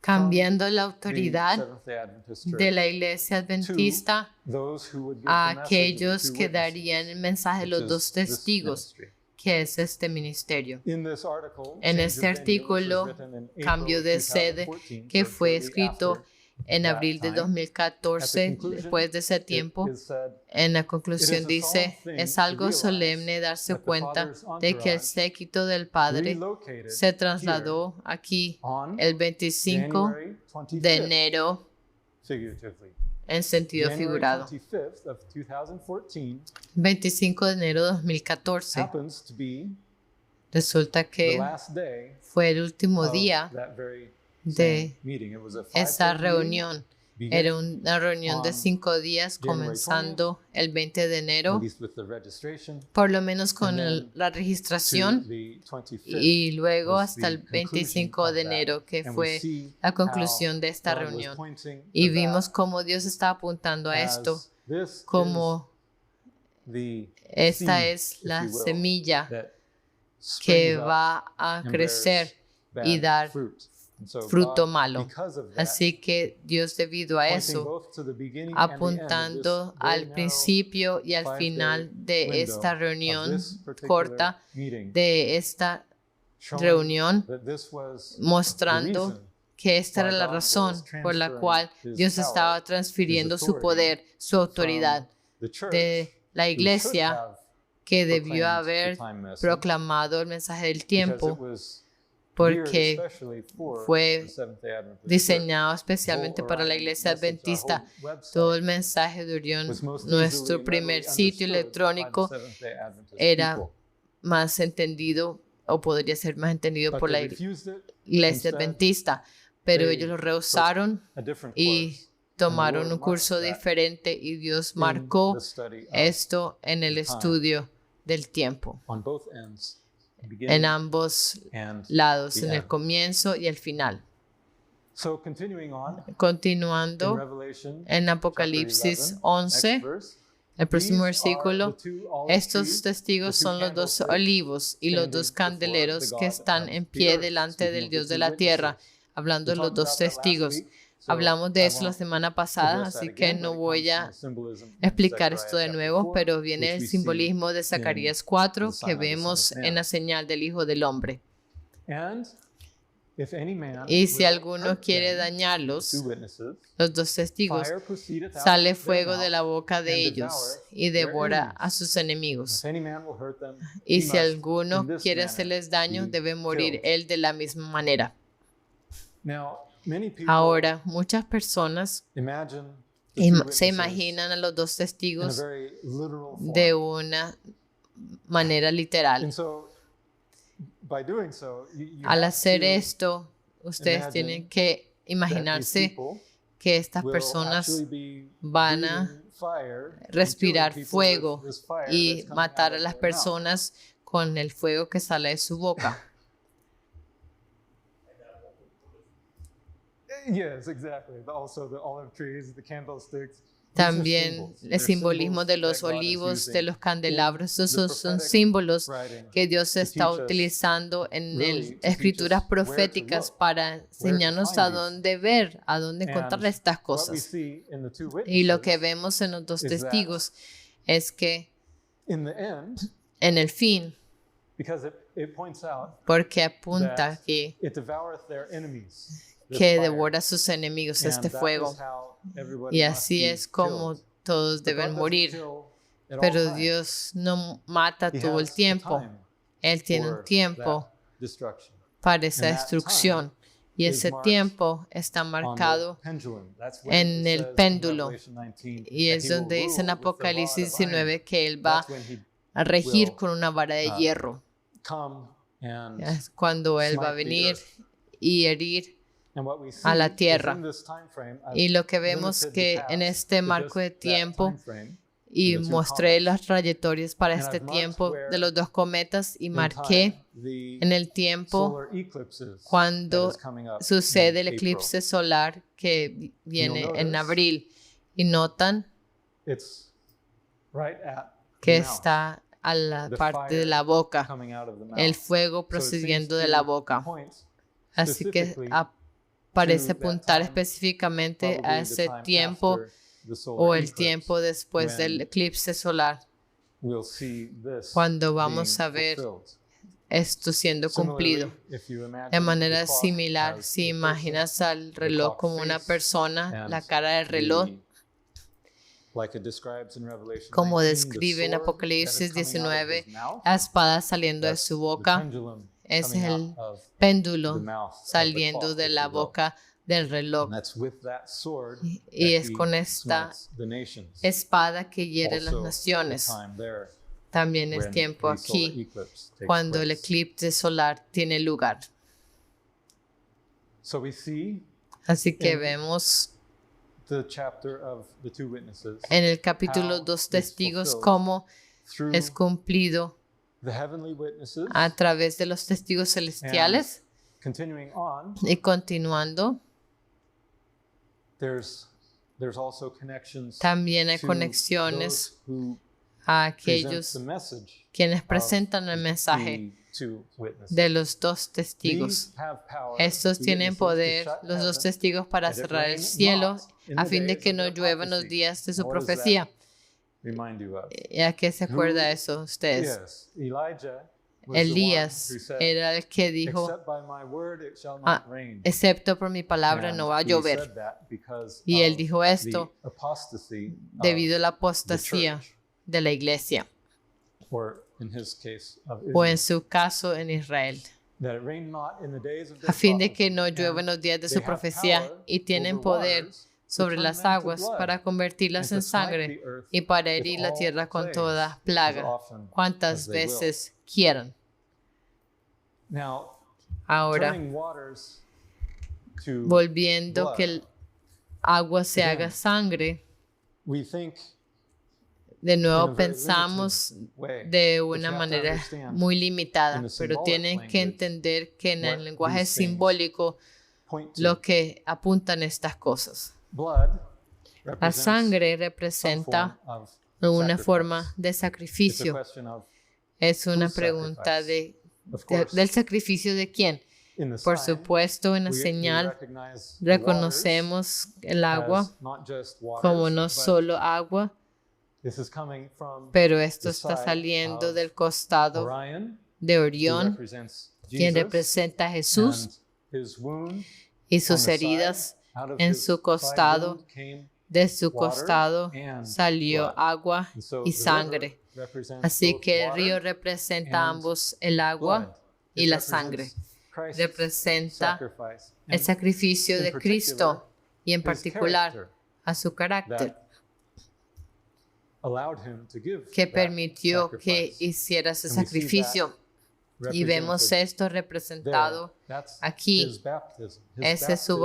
S2: cambiando la
S1: from the
S2: autoridad
S1: Seventh-day Adventist Church
S2: de la iglesia adventista
S1: to those who would give
S2: a
S1: the message of the
S2: aquellos
S1: two
S2: que
S1: witnesses,
S2: darían el mensaje de
S1: which
S2: los
S1: is
S2: dos
S1: this
S2: testigos,
S1: ministry.
S2: que es este ministerio.
S1: In this article,
S2: En
S1: Change
S2: este
S1: of Venue, which was
S2: artículo,
S1: written in April
S2: cambio
S1: of
S2: de sede,
S1: 2014,
S2: que
S1: so
S2: fue
S1: shortly
S2: escrito
S1: after
S2: en
S1: that
S2: abril de
S1: time,
S2: 2014,
S1: at the conclusion,
S2: después de ese tiempo,
S1: it said,
S2: en la
S1: "It
S2: conclusión
S1: is a
S2: dice,
S1: solemn thing
S2: es
S1: to
S2: algo
S1: realize
S2: solemne darse
S1: that the
S2: cuenta
S1: Father's
S2: de que el
S1: entourage
S2: séquito del Padre
S1: relocated
S2: se trasladó aquí
S1: on
S2: el 25
S1: January 25th,
S2: de enero
S1: figuratively.
S2: en sentido
S1: January
S2: figurado.
S1: 25th of 2014
S2: 25 de enero de 2014.
S1: happens to be
S2: Resulta
S1: the
S2: que
S1: last day
S2: fue el último
S1: of
S2: día
S1: that very
S2: de
S1: same meeting. It was a
S2: esa
S1: 5:30 meeting,
S2: reunión. Era
S1: beginning,
S2: una reunión de
S1: on
S2: 5 días
S1: January
S2: comenzando el 20 de
S1: at
S2: enero,
S1: least with the registration,
S2: por lo menos con
S1: and then
S2: la
S1: to
S2: registración,
S1: the 25th
S2: y luego
S1: was
S2: hasta
S1: the
S2: el
S1: conclusion
S2: 25
S1: of
S2: de
S1: that.
S2: enero, que
S1: And we
S2: fue
S1: see
S2: la
S1: how
S2: conclusión de esta
S1: God was
S2: reunión.
S1: pointing
S2: Y
S1: to
S2: vimos
S1: that
S2: cómo Dios está apuntando a
S1: as
S2: esto,
S1: this
S2: como
S1: is the
S2: esta
S1: seed,
S2: es
S1: if
S2: la
S1: you will,
S2: semilla
S1: that
S2: que
S1: springs up
S2: va a
S1: and
S2: crecer
S1: bears
S2: y
S1: bad
S2: dar
S1: fruit. And so
S2: fruto
S1: God,
S2: malo.
S1: because of that,
S2: Así que Dios, debido a
S1: pointing
S2: eso,
S1: both to the beginning and the end of this
S2: apuntando
S1: very
S2: al
S1: narrow
S2: principio y al
S1: 5-day
S2: final de
S1: window
S2: esta
S1: of
S2: reunión
S1: this particular
S2: corta,
S1: meeting,
S2: de esta
S1: showing
S2: reunión,
S1: that this was the
S2: mostrando
S1: reason
S2: que esta era
S1: why
S2: la
S1: God
S2: razón
S1: was
S2: por la
S1: transferring
S2: cual
S1: his
S2: Dios
S1: power,
S2: estaba transfiriendo
S1: his
S2: su
S1: authority
S2: poder, su autoridad
S1: from the church,
S2: de la
S1: who should
S2: iglesia,
S1: have
S2: que debió
S1: proclaimed the
S2: haber
S1: time message
S2: proclamado el mensaje del
S1: because
S2: tiempo,
S1: it was geared
S2: porque
S1: especially for
S2: fue
S1: the Seventh-day Adventist Church.
S2: diseñado
S1: The
S2: especialmente
S1: whole
S2: para la
S1: Orion
S2: iglesia
S1: message, our
S2: adventista.
S1: whole
S2: Todo
S1: website
S2: el mensaje de Orión,
S1: was most easily
S2: nuestro
S1: and
S2: primer
S1: readily
S2: sitio
S1: understood by the
S2: electrónico,
S1: Seventh-day Adventist
S2: era
S1: people.
S2: más entendido o podría ser más entendido
S1: But
S2: por
S1: they
S2: la
S1: refused it.
S2: iglesia
S1: Instead,
S2: adventista, pero
S1: they
S2: ellos lo
S1: took
S2: rehusaron
S1: a different
S2: y
S1: course, and the
S2: tomaron
S1: Lord
S2: un curso
S1: marked that
S2: diferente y Dios
S1: in
S2: marcó
S1: the study of
S2: esto en el
S1: the time.
S2: estudio del tiempo,
S1: on both ends, the
S2: en
S1: beginning
S2: ambos
S1: and
S2: lados,
S1: the
S2: en el
S1: end.
S2: comienzo y el final.
S1: So continuing on in
S2: Continuando
S1: Revelation
S2: en
S1: chapter
S2: Apocalipsis
S1: 11,
S2: 11,
S1: next verse,
S2: el próximo
S1: these are
S2: versículo,
S1: the two olive
S2: estos
S1: trees,
S2: testigos
S1: the two
S2: son los dos
S1: candlesticks
S2: olivos y los
S1: standing
S2: dos
S1: before
S2: candeleros
S1: the
S2: que
S1: God
S2: están
S1: of
S2: en
S1: the
S2: pie
S1: earth.
S2: delante
S1: Speaking
S2: del
S1: of the
S2: Dios de
S1: two
S2: la tierra,
S1: witnesses.
S2: hablando
S1: We
S2: de los
S1: talked
S2: dos
S1: about that last
S2: testigos.
S1: week, so
S2: Hablamos
S1: I
S2: de eso la
S1: won't
S2: semana pasada,
S1: address that
S2: así que
S1: again,
S2: no
S1: but it
S2: voy
S1: comes from
S2: a
S1: the symbolism in
S2: explicar
S1: Zechariah
S2: esto de
S1: chapter
S2: nuevo,
S1: 4,
S2: pero viene
S1: which
S2: el
S1: we see
S2: simbolismo de
S1: in
S2: Zacarías
S1: the
S2: 4
S1: sign
S2: que
S1: of the Son
S2: vemos
S1: of
S2: en
S1: Man.
S2: la señal del Hijo del Hombre.
S1: And if any man
S2: Y si
S1: will
S2: alguno
S1: hurt
S2: quiere
S1: them, the
S2: dañarlos,
S1: two witnesses,
S2: los dos testigos,
S1: fire proceedeth out
S2: sale
S1: of their
S2: fuego de
S1: mouth
S2: la boca de
S1: and
S2: ellos
S1: devoureth
S2: y
S1: their
S2: devora a
S1: enemies.
S2: sus enemigos.
S1: If any man will hurt them,
S2: Y
S1: he
S2: si
S1: must
S2: alguno
S1: in this
S2: quiere
S1: manner
S2: hacerles daño,
S1: be
S2: debe morir
S1: killed.
S2: él de la misma manera.
S1: Now, many people
S2: Ahora, muchas personas
S1: imagine the two
S2: se
S1: witnesses
S2: imaginan a los dos
S1: in a
S2: testigos
S1: very literal
S2: de
S1: form.
S2: una manera literal.
S1: And so, by doing so, you
S2: Al
S1: have
S2: hacer
S1: to
S2: esto, ustedes
S1: imagine
S2: tienen que
S1: that these
S2: imaginarse
S1: people
S2: que estas
S1: will
S2: personas
S1: actually be
S2: van a
S1: breathing fire and
S2: respirar
S1: killing people
S2: fuego
S1: with this fire
S2: y
S1: that's coming
S2: matar
S1: out
S2: a
S1: of
S2: las
S1: their mouth.
S2: personas con el fuego que sale de su boca.
S1: Yes, exactly. Also, the olive trees, the candlesticks.
S2: También el simbolismo de los olivos, de los candelabros, esos son símbolos que Dios está utilizando en escrituras proféticas para enseñarnos a dónde ver, a dónde encontrar estas cosas. Y lo que vemos en los dos testigos es que
S1: in the end,
S2: en el fin,
S1: because it points out
S2: porque apunta
S1: that
S2: que
S1: it devoureth their enemies. this
S2: que
S1: fire.
S2: devora a sus enemigos
S1: And
S2: este
S1: that
S2: fuego.
S1: is how everybody
S2: Y
S1: must
S2: así
S1: be
S2: es como
S1: killed.
S2: todos
S1: But
S2: deben
S1: God doesn't
S2: morir.
S1: kill at all
S2: Pero
S1: times.
S2: Dios no mata
S1: He
S2: todo el
S1: has a
S2: tiempo.
S1: time
S2: Él tiene un
S1: for
S2: tiempo
S1: that destruction.
S2: para esa
S1: And that
S2: destrucción. Y
S1: is
S2: ese
S1: marked
S2: tiempo está
S1: On the
S2: marcado
S1: pendulum. That's what
S2: en
S1: it
S2: el
S1: says in
S2: péndulo.
S1: Revelation 19,
S2: y
S1: that
S2: es
S1: he will
S2: donde dice en
S1: rule with the rod
S2: Apocalipsis
S1: of iron.
S2: 19 que Él va
S1: That's when he
S2: a regir
S1: will,
S2: con una vara de hierro.
S1: come and
S2: Es cuando Él va a
S1: smite the
S2: venir
S1: earth.
S2: y herir.
S1: And what we see
S2: a la
S1: is
S2: tierra.
S1: in this time frame, I've
S2: Y lo que vemos
S1: limited
S2: que
S1: the past
S2: en este
S1: to
S2: marco
S1: just
S2: de
S1: that
S2: tiempo,
S1: time frame,
S2: y
S1: to the two
S2: mostré
S1: comets.
S2: las trayectorias para
S1: And
S2: este
S1: I've marked
S2: tiempo
S1: where
S2: de los dos cometas y
S1: in
S2: marqué
S1: time the
S2: en el tiempo
S1: solar eclipses
S2: cuando
S1: that is coming up
S2: sucede
S1: in
S2: el eclipse
S1: April.
S2: solar que viene
S1: You'll
S2: en
S1: notice
S2: abril. Y notan
S1: It's right at
S2: que
S1: the mouth,
S2: está a la
S1: the
S2: parte de
S1: fire
S2: la boca,
S1: coming out of the mouth.
S2: el fuego
S1: So it
S2: procediendo
S1: seems
S2: de
S1: to
S2: la boca.
S1: point
S2: Así que
S1: specifically
S2: parece
S1: to that
S2: apuntar
S1: time,
S2: específicamente
S1: probably
S2: a
S1: the
S2: ese
S1: time
S2: tiempo
S1: after the solar
S2: o el
S1: eclipse,
S2: tiempo después del
S1: when
S2: eclipse solar,
S1: we'll see this
S2: cuando vamos
S1: being
S2: a ver
S1: fulfilled.
S2: esto siendo cumplido.
S1: Similarly, if you imagine
S2: De manera
S1: the clock
S2: similar,
S1: as
S2: si
S1: a person,
S2: imaginas al reloj
S1: clock
S2: como una
S1: face,
S2: persona,
S1: and
S2: la cara del reloj,
S1: like it describes in Revelation
S2: como
S1: 19, the
S2: describe en
S1: sword that is
S2: Apocalipsis
S1: coming out of
S2: 19,
S1: his mouth,
S2: la espada saliendo de
S1: that's
S2: su
S1: the
S2: boca,
S1: pendulum
S2: es
S1: coming out
S2: el
S1: of the
S2: péndulo
S1: mouth of the
S2: saliendo
S1: clock,
S2: de
S1: if
S2: la
S1: you will.
S2: boca del reloj.
S1: And that's with that sword
S2: Y
S1: that
S2: es
S1: he
S2: con esta
S1: smites the nations.
S2: espada que hiere las
S1: Also,
S2: naciones.
S1: the time there
S2: También es
S1: when
S2: tiempo
S1: the solar
S2: aquí
S1: eclipse takes
S2: cuando el
S1: place.
S2: eclipse solar tiene lugar.
S1: So we see
S2: Así que
S1: En-
S2: vemos
S1: the chapter of the two witnesses
S2: en el capítulo
S1: how
S2: dos
S1: is
S2: testigos
S1: fulfilled
S2: cómo
S1: through
S2: es cumplido
S1: the heavenly witnesses.
S2: a través de los testigos celestiales.
S1: Continuing on,
S2: Y continuando,
S1: there's also connections
S2: también hay
S1: to
S2: conexiones
S1: those who
S2: a
S1: present
S2: aquellos
S1: the message
S2: quienes
S1: of
S2: presentan el mensaje
S1: the two witnesses.
S2: de los dos testigos.
S1: These have power,
S2: Estos
S1: the
S2: tienen
S1: witnesses, to
S2: poder,
S1: shut
S2: los dos
S1: heaven,
S2: testigos, para
S1: that it
S2: cerrar el
S1: rain
S2: cielo
S1: not in
S2: a
S1: the
S2: fin de
S1: days
S2: que
S1: of
S2: no
S1: their
S2: llueva en los
S1: prophecy.
S2: días de su
S1: What does that
S2: profecía.
S1: remind you of?
S2: ¿Y a qué se acuerda eso ustedes?
S1: Yes, Elijah was
S2: Elías
S1: the one who said,
S2: era el que dijo,
S1: "Except by my word it shall
S2: "Ah,
S1: not rain."
S2: excepto por mi palabra
S1: And
S2: no va a
S1: he
S2: llover.
S1: said that because
S2: Y él
S1: of
S2: dijo esto
S1: the apostasy of
S2: debido a la
S1: the
S2: apostasía
S1: church.
S2: de la iglesia.
S1: or in his case of
S2: o en
S1: Israel,
S2: su caso en Israel,
S1: that it rained not in the days of their
S2: a fin de que
S1: prophecy,
S2: no llueva en los días de su profecía, y tienen poder sobre las aguas para convertirlas en sangre y para herir la tierra con toda plaga, cuantas veces quieran.
S1: Now,
S2: Ahora,
S1: turning waters to
S2: volviendo
S1: blood,
S2: que el agua se haga sangre,
S1: we think
S2: de
S1: in a
S2: nuevo
S1: very
S2: pensamos
S1: limited way,
S2: de
S1: but
S2: una
S1: you have to
S2: manera
S1: understand
S2: muy
S1: in
S2: limitada,
S1: the
S2: pero
S1: symbolic
S2: tienen que
S1: language
S2: entender que en el
S1: what
S2: lenguaje
S1: these things
S2: simbólico
S1: point to.
S2: lo que apuntan estas cosas.
S1: Blood
S2: La
S1: represents
S2: sangre
S1: some
S2: representa
S1: form of
S2: una
S1: sacrifice.
S2: forma de
S1: It's a
S2: sacrificio.
S1: question of
S2: Es una
S1: whose
S2: pregunta
S1: sacrifice? Of course,
S2: del sacrificio de quién.
S1: in the
S2: Por
S1: sign,
S2: supuesto, en la
S1: we
S2: señal
S1: recognize the waters
S2: reconocemos el agua
S1: as not just waters,
S2: como no
S1: but
S2: solo agua,
S1: this is coming from
S2: pero esto
S1: the
S2: está
S1: side
S2: saliendo
S1: of
S2: del costado
S1: Orion,
S2: de
S1: who
S2: Orión,
S1: represents
S2: quien
S1: Jesus,
S2: representa a Jesús,
S1: and his wound
S2: y sus
S1: on the
S2: heridas
S1: side, out of
S2: en
S1: his
S2: su
S1: side
S2: costado.
S1: wound came,
S2: De su
S1: water
S2: costado
S1: and
S2: salió
S1: blood.
S2: agua
S1: And so
S2: y
S1: the river
S2: sangre.
S1: represents
S2: Así
S1: both
S2: que el
S1: water
S2: río representa
S1: and
S2: ambos, el agua
S1: blood.
S2: y
S1: It
S2: la
S1: represents
S2: sangre.
S1: Christ's
S2: Representa
S1: sacrifice.
S2: el
S1: And
S2: sacrificio
S1: in
S2: de Cristo y en
S1: his
S2: particular
S1: character
S2: a su carácter,
S1: that allowed him to give
S2: que
S1: that
S2: permitió que
S1: sacrifice.
S2: hiciera ese
S1: And we see
S2: sacrificio. Y vemos
S1: represented
S2: esto representado
S1: there. That's
S2: aquí.
S1: his baptism. His
S2: Ese es su
S1: baptism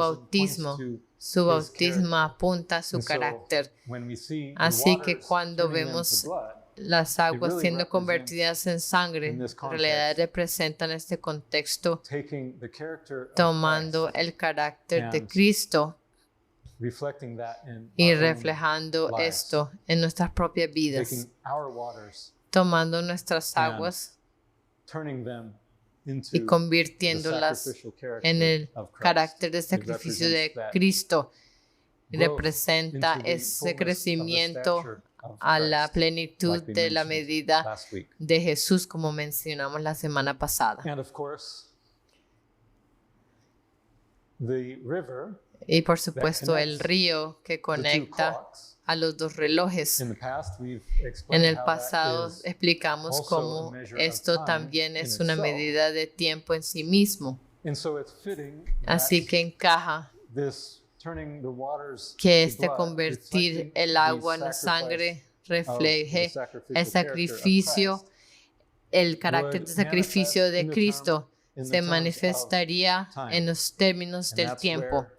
S2: bautismo.
S1: points to
S2: Su
S1: his
S2: bautismo
S1: character.
S2: apunta a su
S1: And so,
S2: carácter.
S1: when we see the
S2: Así que
S1: waters
S2: cuando
S1: turning them to
S2: vemos
S1: blood,
S2: las aguas
S1: really
S2: siendo
S1: represents,
S2: convertidas en sangre,
S1: in this
S2: en realidad
S1: context,
S2: representan este contexto
S1: taking the character of
S2: tomando
S1: Christ,
S2: el carácter de
S1: and
S2: Cristo
S1: reflecting that in
S2: y
S1: our own
S2: reflejando
S1: lives,
S2: esto en nuestras propias vidas,
S1: taking our waters,
S2: tomando nuestras
S1: and
S2: aguas
S1: turning them into
S2: y
S1: the
S2: convirtiéndolas
S1: sacrificial character
S2: en el
S1: of Christ.
S2: carácter de
S1: It
S2: sacrificio de
S1: represents that
S2: Cristo. Y
S1: growth
S2: representa
S1: into the
S2: ese
S1: fullness of the
S2: crecimiento
S1: stature of
S2: a la
S1: Christ,
S2: plenitud
S1: like we
S2: de la
S1: mentioned
S2: medida
S1: last week.
S2: de Jesús, como mencionamos la semana pasada.
S1: And of course, the river
S2: Y por supuesto el
S1: connects
S2: río que
S1: the two
S2: conecta
S1: clocks.
S2: a los dos relojes.
S1: In the past, we've
S2: En
S1: explained
S2: el
S1: how
S2: pasado
S1: that is
S2: explicamos
S1: also a
S2: cómo
S1: measure of
S2: esto
S1: time
S2: también
S1: in
S2: es una
S1: itself.
S2: medida de tiempo en sí mismo.
S1: And so it's fitting
S2: Así
S1: that
S2: que encaja
S1: this turning the waters
S2: que
S1: to blood,
S2: convertir
S1: reflecting
S2: el
S1: the
S2: agua en
S1: sacrifice
S2: sangre
S1: of
S2: refleje
S1: the sacrificial
S2: el sacrificio,
S1: character of
S2: el carácter de
S1: would
S2: sacrificio
S1: manifest
S2: de
S1: in the
S2: Cristo
S1: term- in the
S2: se
S1: terms of
S2: manifestaría
S1: time.
S2: en los términos
S1: And
S2: del
S1: that's
S2: tiempo.
S1: where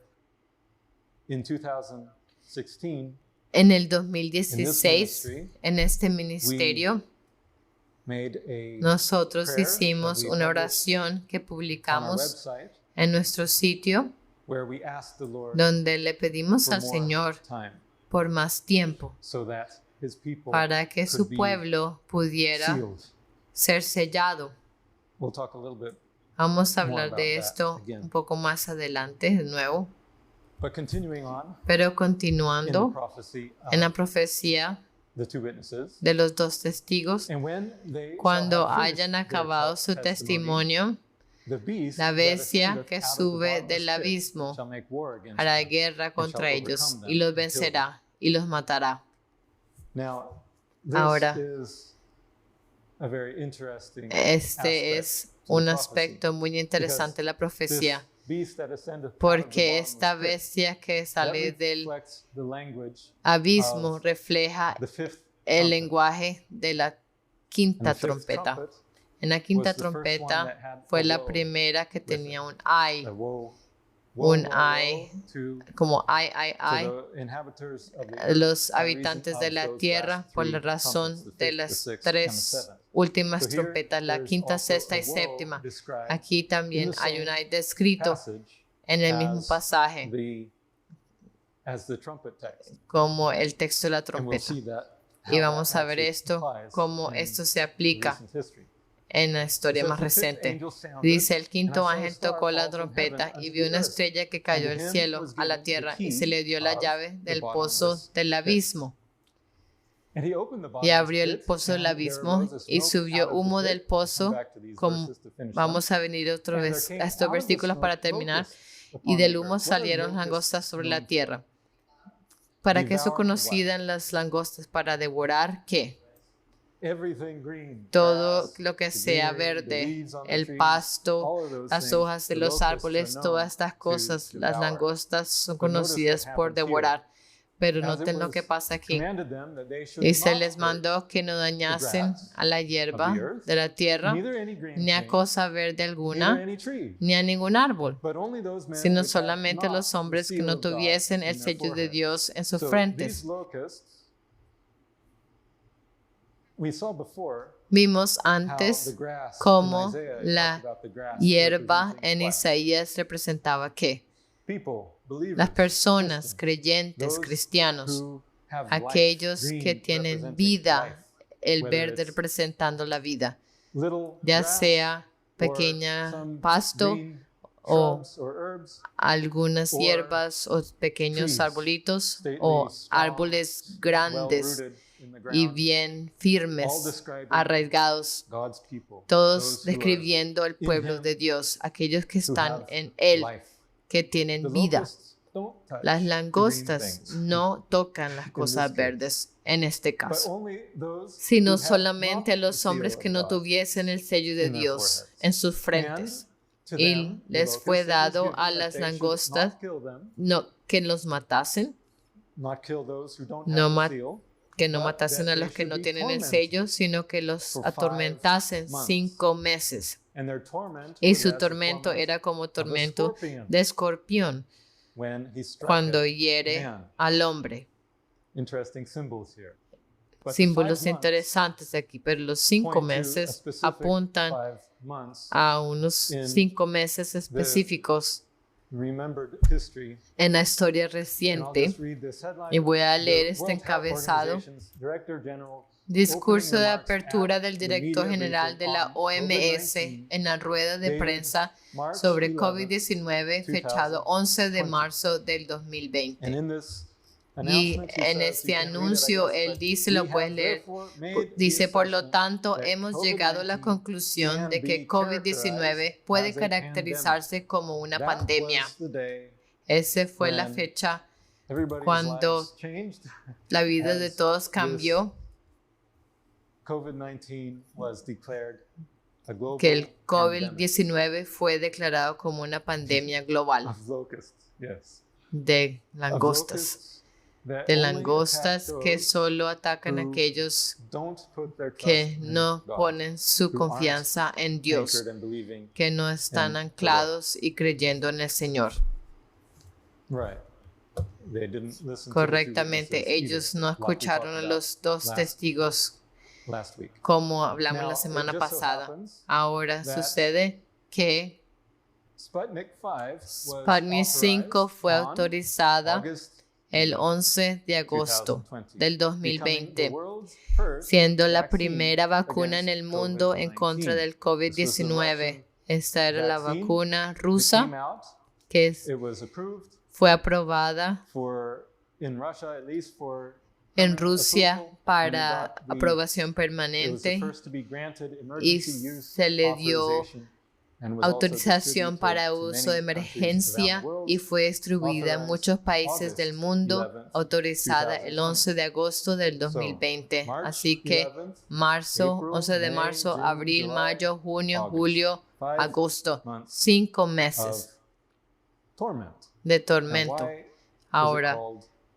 S1: in 2016,
S2: En el
S1: in
S2: 2016,
S1: this ministry,
S2: en este ministerio,
S1: made a
S2: nosotros
S1: prayer
S2: hicimos
S1: that we
S2: una
S1: published
S2: oración que
S1: on our
S2: publicamos
S1: website
S2: en nuestro sitio,
S1: where we asked the Lord
S2: donde le pedimos
S1: for
S2: al
S1: more
S2: Señor
S1: time
S2: por más tiempo
S1: so that his people
S2: para que
S1: could
S2: su
S1: be
S2: pueblo pudiera
S1: sealed.
S2: ser sellado.
S1: We'll talk a little bit,
S2: Vamos a
S1: more
S2: hablar
S1: about
S2: de
S1: that
S2: esto
S1: again.
S2: un poco más adelante de nuevo,
S1: but continuing on
S2: pero
S1: in the
S2: continuando
S1: prophecy
S2: en la
S1: of
S2: profecía
S1: the two witnesses.
S2: de los dos testigos,
S1: And when they
S2: cuando
S1: shall have finished
S2: hayan
S1: their
S2: acabado su
S1: testimony,
S2: testimonio,
S1: the beast
S2: la
S1: that
S2: bestia
S1: ascendeth
S2: que
S1: out of the
S2: sube
S1: bottomless
S2: del
S1: pit
S2: abismo
S1: shall make war against
S2: hará
S1: them,
S2: guerra
S1: and
S2: contra
S1: shall
S2: ellos
S1: overcome them
S2: y los
S1: and kill them.
S2: vencerá y los matará.
S1: Now, this
S2: Ahora,
S1: is a very interesting
S2: Este
S1: aspect
S2: es
S1: to the
S2: un
S1: prophecy,
S2: aspecto muy interesante de la
S1: this
S2: profecía,
S1: beast that ascendeth out of the
S2: porque esta
S1: bottomless pit,
S2: bestia que
S1: that
S2: sale del
S1: reflects the language
S2: abismo
S1: of
S2: refleja
S1: the fifth
S2: el
S1: trumpet.
S2: lenguaje de la
S1: And
S2: quinta
S1: the fifth
S2: trompeta.
S1: trumpet
S2: En la quinta
S1: was the first one that
S2: trompeta
S1: had
S2: fue
S1: a
S2: la
S1: woe
S2: primera que
S1: with
S2: tenía
S1: it.
S2: un ay,
S1: a woe,
S2: un ay,
S1: to
S2: como ay,
S1: the inhabitants of the
S2: a
S1: earth
S2: los
S1: by reason
S2: habitantes
S1: of
S2: de la
S1: those
S2: tierra
S1: last
S2: por
S1: three
S2: la razón
S1: trumpets, the
S2: de
S1: fifth, the
S2: las
S1: sixth, and the
S2: tres
S1: seventh.
S2: últimas
S1: So here
S2: trompetas, la
S1: there's
S2: quinta,
S1: also
S2: sexta
S1: a
S2: y
S1: woe
S2: séptima.
S1: described
S2: Aquí también
S1: in the
S2: hay
S1: same
S2: un ay descrito
S1: passage
S2: en el mismo
S1: as
S2: pasaje
S1: as the trumpet text.
S2: como el texto de la
S1: And we'll
S2: trompeta.
S1: see that
S2: Y
S1: how
S2: vamos
S1: that
S2: a ver
S1: actually
S2: esto,
S1: applies
S2: cómo
S1: in
S2: esto se aplica
S1: recent history.
S2: en la historia
S1: It
S2: más
S1: says, "The fifth
S2: reciente.
S1: angel sounded,
S2: Dice, el
S1: and I
S2: quinto
S1: saw a
S2: ángel
S1: star
S2: tocó la
S1: fall from
S2: trompeta
S1: heaven
S2: y
S1: unto
S2: vio
S1: the
S2: una
S1: earth.
S2: estrella que cayó
S1: And
S2: del
S1: to him
S2: cielo
S1: was
S2: a la
S1: given the
S2: tierra y
S1: key
S2: se le dio la
S1: of
S2: llave
S1: the
S2: del pozo
S1: bottomless
S2: del
S1: pit.
S2: abismo.
S1: And he opened the
S2: Y
S1: bottomless
S2: abrió el
S1: pit,
S2: pozo del
S1: and there
S2: abismo
S1: arose a
S2: y
S1: smoke
S2: subió
S1: out of the
S2: humo
S1: pit.
S2: del
S1: Come
S2: pozo.
S1: back to these
S2: Como
S1: verses to finish them.
S2: vamos a venir otra
S1: And there
S2: vez
S1: came
S2: a estos
S1: out of the
S2: versículos para
S1: smoke
S2: terminar.
S1: locusts
S2: Y
S1: upon
S2: del
S1: the
S2: humo
S1: earth. What are
S2: salieron
S1: locusts
S2: langostas sobre
S1: known
S2: la
S1: for?
S2: tierra. ¿Para qué son
S1: Devour the
S2: conocidas las langostas? Para devorar qué? todo lo que sea verde, el pasto, las hojas de los árboles, todas estas cosas, las langostas son conocidas por devorar. Pero noten lo que pasa aquí. Y se les mandó que no dañasen a la hierba de la tierra, ni a cosa verde alguna, ni a ningún árbol, sino solamente los hombres que no tuviesen el sello de Dios en sus frentes. Vimos antes cómo la hierba en Isaías representaba ¿qué? Las personas creyentes, cristianos, aquellos que tienen vida, el verde representando la vida, ya sea pequeña pasto o algunas hierbas o pequeños arbolitos o árboles grandes y bien firmes, arraigados, todos describiendo el pueblo de Dios, aquellos que están en Él, que tienen vida. Las langostas no tocan las cosas verdes en este caso, sino solamente a los hombres que no tuviesen el sello de Dios en sus frentes. Y les fue dado a las langostas no que los matasen, que no matasen a los que no tienen el sello, sino que los atormentasen 5 meses. Y su tormento era como tormento de escorpión cuando hiere al hombre. Símbolos interesantes aquí, pero los 5 meses apuntan a unos 5 meses específicos en la historia reciente. Y voy a leer este encabezado. Discurso de apertura del director general de la OMS en la rueda de prensa sobre COVID-19 fechado 11 de marzo del 2020. Y en este anuncio él dice, lo puedes leer, dice, por lo tanto, hemos llegado a la conclusión de que COVID-19 puede caracterizarse como una pandemia. Esa fue la fecha cuando la vida de todos cambió, que el COVID-19 fue declarado como una pandemia global de langostas. De langostas que solo atacan a aquellos que no ponen su confianza en Dios, que no están anclados y creyendo en el Señor. Correctamente, ellos no escucharon a los 2 testigos como hablamos la semana pasada. Ahora sucede que Sputnik 5 fue autorizada el 11 de agosto del 2020, siendo la primera vacuna en el mundo en contra del COVID-19. Esta era la vacuna rusa que fue aprobada en Rusia para aprobación permanente y se le dio autorización para uso de emergencia y fue distribuida en muchos países del mundo, autorizada el 11 de agosto del 2020. Así que marzo, 11 de marzo, abril, mayo, junio, julio, agosto, 5 meses de tormento. Ahora,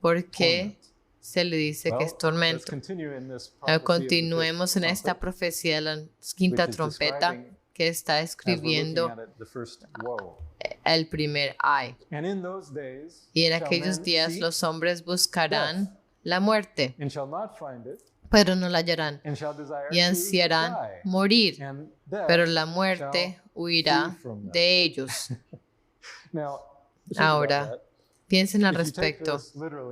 S2: ¿por qué se le dice que es tormento? Continuemos en esta profecía de la quinta trompeta, que está escribiendo el primer ay. Y en aquellos días los hombres buscarán la muerte, pero no la hallarán, y ansiarán morir, pero la muerte huirá de ellos. Ahora, piensen al respecto.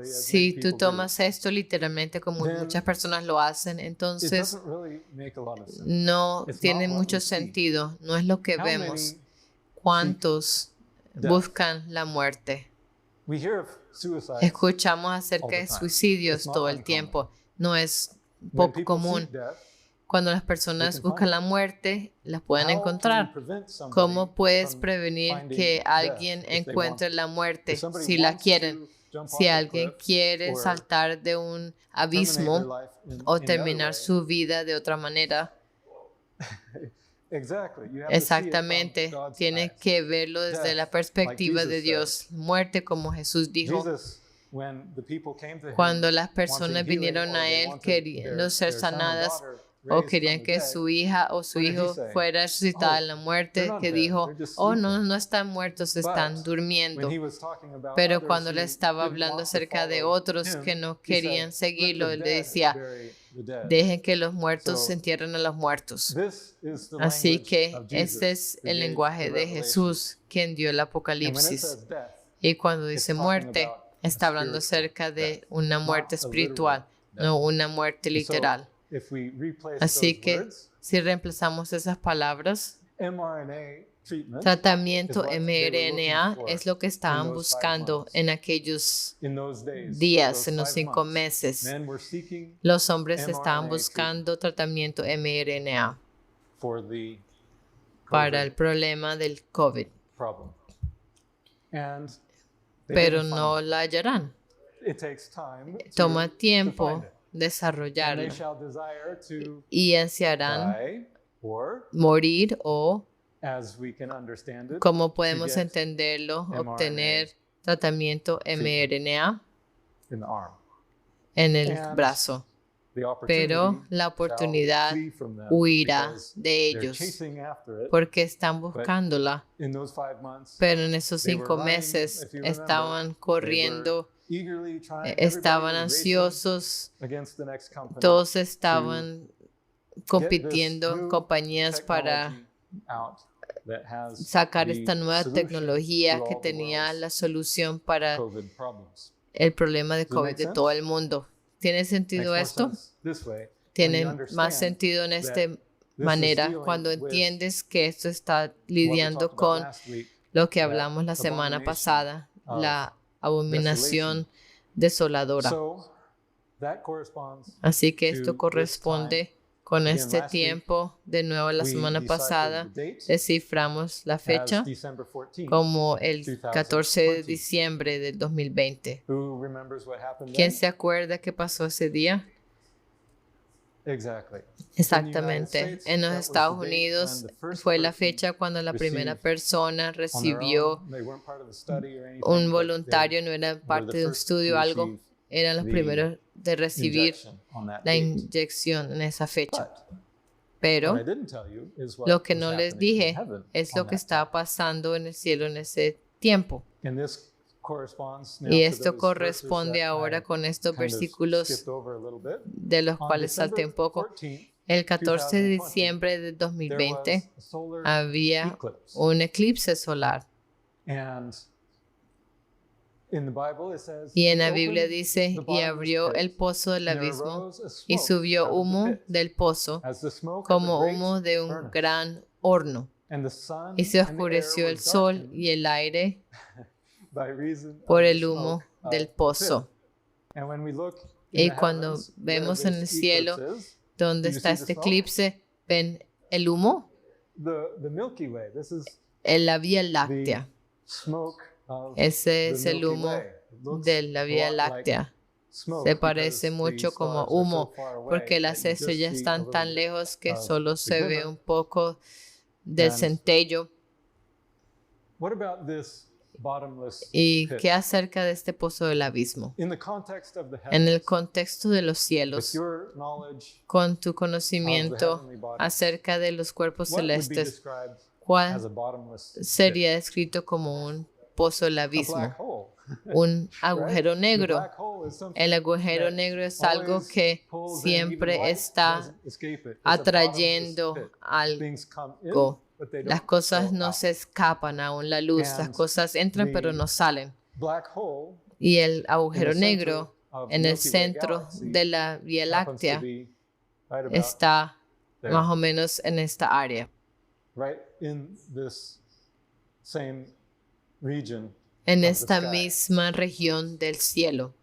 S2: Si tú tomas esto literalmente como muchas personas lo hacen, entonces no tiene mucho sentido. No es lo que vemos. ¿Cuántos buscan la muerte? Escuchamos acerca de suicidios todo el tiempo. No es poco común. Cuando las personas buscan la muerte, la pueden encontrar. ¿Cómo puedes prevenir que alguien encuentre la muerte si la quieren? Si alguien quiere saltar de un abismo o terminar su vida de otra manera, exactamente, tiene que verlo desde la perspectiva de Dios. Muerte, como Jesús dijo. Cuando las personas vinieron a Él queriendo ser sanadas o querían que su hija o su hijo fuera resucitada en la muerte, que dijo, oh, no, no están muertos, están durmiendo. Pero cuando le estaba hablando acerca de otros que no querían seguirlo, él le decía, dejen que los muertos se entierren a los muertos. Así que este es el lenguaje de Jesús, quien dio el Apocalipsis. Y cuando dice muerte, está hablando acerca de una muerte espiritual, no una muerte literal. Así que si reemplazamos esas palabras, tratamiento mRNA es lo que estaban buscando en aquellos días, en los 5 meses. Los hombres estaban buscando tratamiento mRNA para el problema del COVID, pero no la hallarán. Toma tiempo desarrollarlo y ansiarán morir o, como podemos entenderlo, obtener tratamiento mRNA en el brazo. Pero la oportunidad huirá de ellos porque están buscándola. Pero en esos 5 meses estaban corriendo, estaban ansiosos, todos estaban compitiendo en compañías para sacar esta nueva tecnología que tenía la solución para el problema de COVID de todo el mundo. ¿Tiene sentido esto? Tiene más sentido en esta manera cuando entiendes que esto está lidiando con lo que hablamos la semana pasada, la abominación desoladora. Así que esto corresponde con este tiempo. De nuevo, la semana pasada desciframos la fecha como el 14 de diciembre del 2020. ¿Quién se acuerda qué pasó ese día? Exactamente. En los Estados Unidos fue la fecha cuando la primera persona recibió un voluntario, no era parte de un estudio o algo, eran los primeros de recibir la inyección en esa fecha. Pero lo que no les dije es lo que estaba pasando en el cielo en ese tiempo. Y esto corresponde ahora con estos versículos de los cuales salté un poco. El 14 de diciembre de 2020 había un eclipse solar. Y en la Biblia dice, y abrió el pozo del abismo y subió humo del pozo como humo de un gran horno. Y se oscureció el sol y el aire por el humo del pozo. Y cuando vemos en el cielo donde está este eclipse, ¿ven el humo? En la Vía Láctea. Ese es el humo de la Vía Láctea. Se parece mucho como humo porque las estrellas están tan lejos que solo se ve un poco del centello. ¿Y qué acerca de este pozo del abismo? En el contexto de los cielos, con tu conocimiento acerca de los cuerpos celestes, ¿cuál sería descrito como un pozo del abismo? Un agujero negro. El agujero negro es algo que siempre está atrayendo algo. Las cosas no se escapan aún la luz, las cosas entran pero no salen. Y el agujero negro en el centro de la Vía Láctea está más o menos en esta área. En esta misma región del cielo.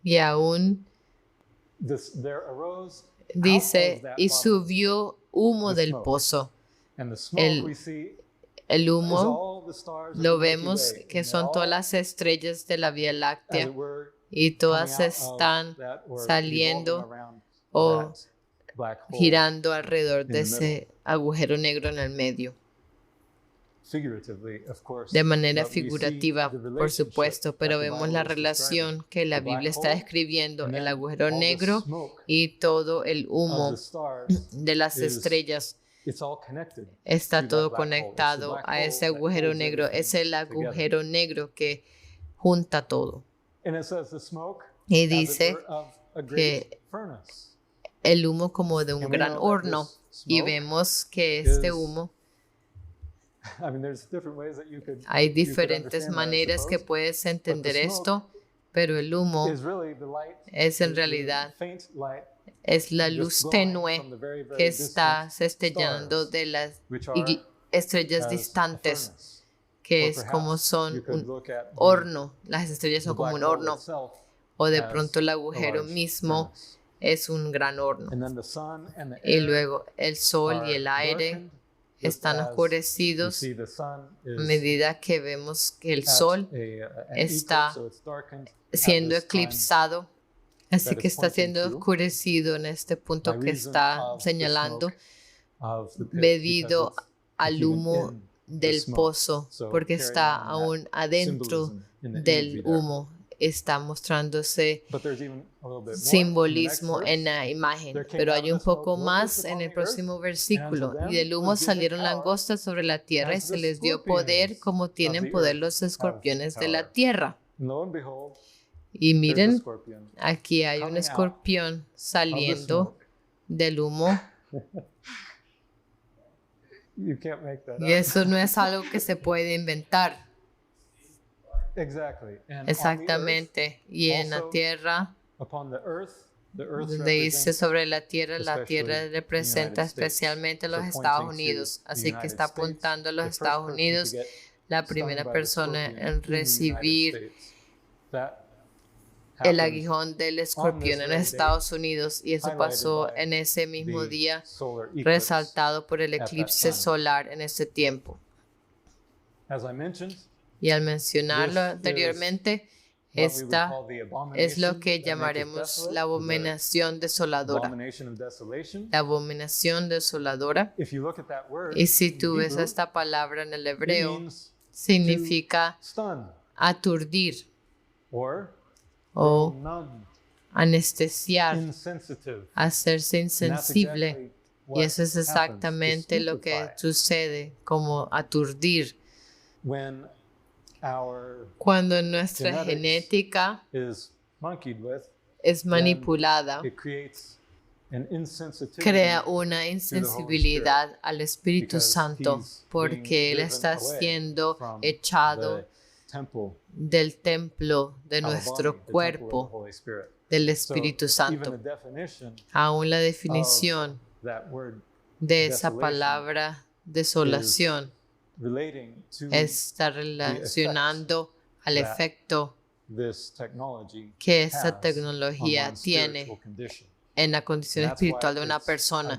S2: Y aún dice, y subió humo del pozo. El humo lo vemos que son todas las estrellas de la Vía Láctea y todas están saliendo o girando alrededor de ese agujero negro en el medio. De manera figurativa, por supuesto, pero vemos la relación que la Biblia está describiendo, el agujero negro y todo el humo de las estrellas. Está todo conectado a ese agujero negro. Es el agujero negro que junta todo. Y dice que el humo como de un gran horno. Y vemos que este humo, hay diferentes maneras que puedes entender esto, pero el humo es en realidad es la luz tenue que está destellando de las estrellas distantes, que es como son un horno. Las estrellas son como un horno, o de pronto el agujero mismo es un gran horno. Y luego el sol y el aire están oscurecidos a medida que vemos que el sol está siendo eclipsado. Así que está siendo oscurecido en este punto que está señalando debido al humo del pozo, porque está aún adentro del humo. Está mostrándose simbolismo en la imagen, pero hay un poco más en el próximo versículo. Y del humo salieron langostas sobre la tierra y se les dio poder como tienen poder los escorpiones de la tierra. Y miren, aquí hay un escorpión saliendo del humo. Y eso no es algo que se puede inventar. Exactamente. Y en la tierra, donde dice sobre la tierra representa especialmente los Estados Unidos. Así que está apuntando a los Estados Unidos, la primera persona en recibir el aguijón del escorpión en Estados Unidos, y eso pasó en ese mismo día, resaltado por el eclipse solar en ese tiempo. Y al mencionarlo anteriormente, esta es lo que llamaremos la abominación desoladora. La abominación desoladora. Y si tú ves esta palabra en el hebreo, significa aturdir o anestesiar, hacerse insensible. Y eso es exactamente lo que sucede, como aturdir. Cuando nuestra genética es manipulada, crea una insensibilidad al Espíritu Santo, porque Él está siendo echado del templo de nuestro cuerpo, del Espíritu Santo. Aún la definición de esa palabra desolación está relacionando al efecto que esta tecnología tiene en la condición espiritual de una persona,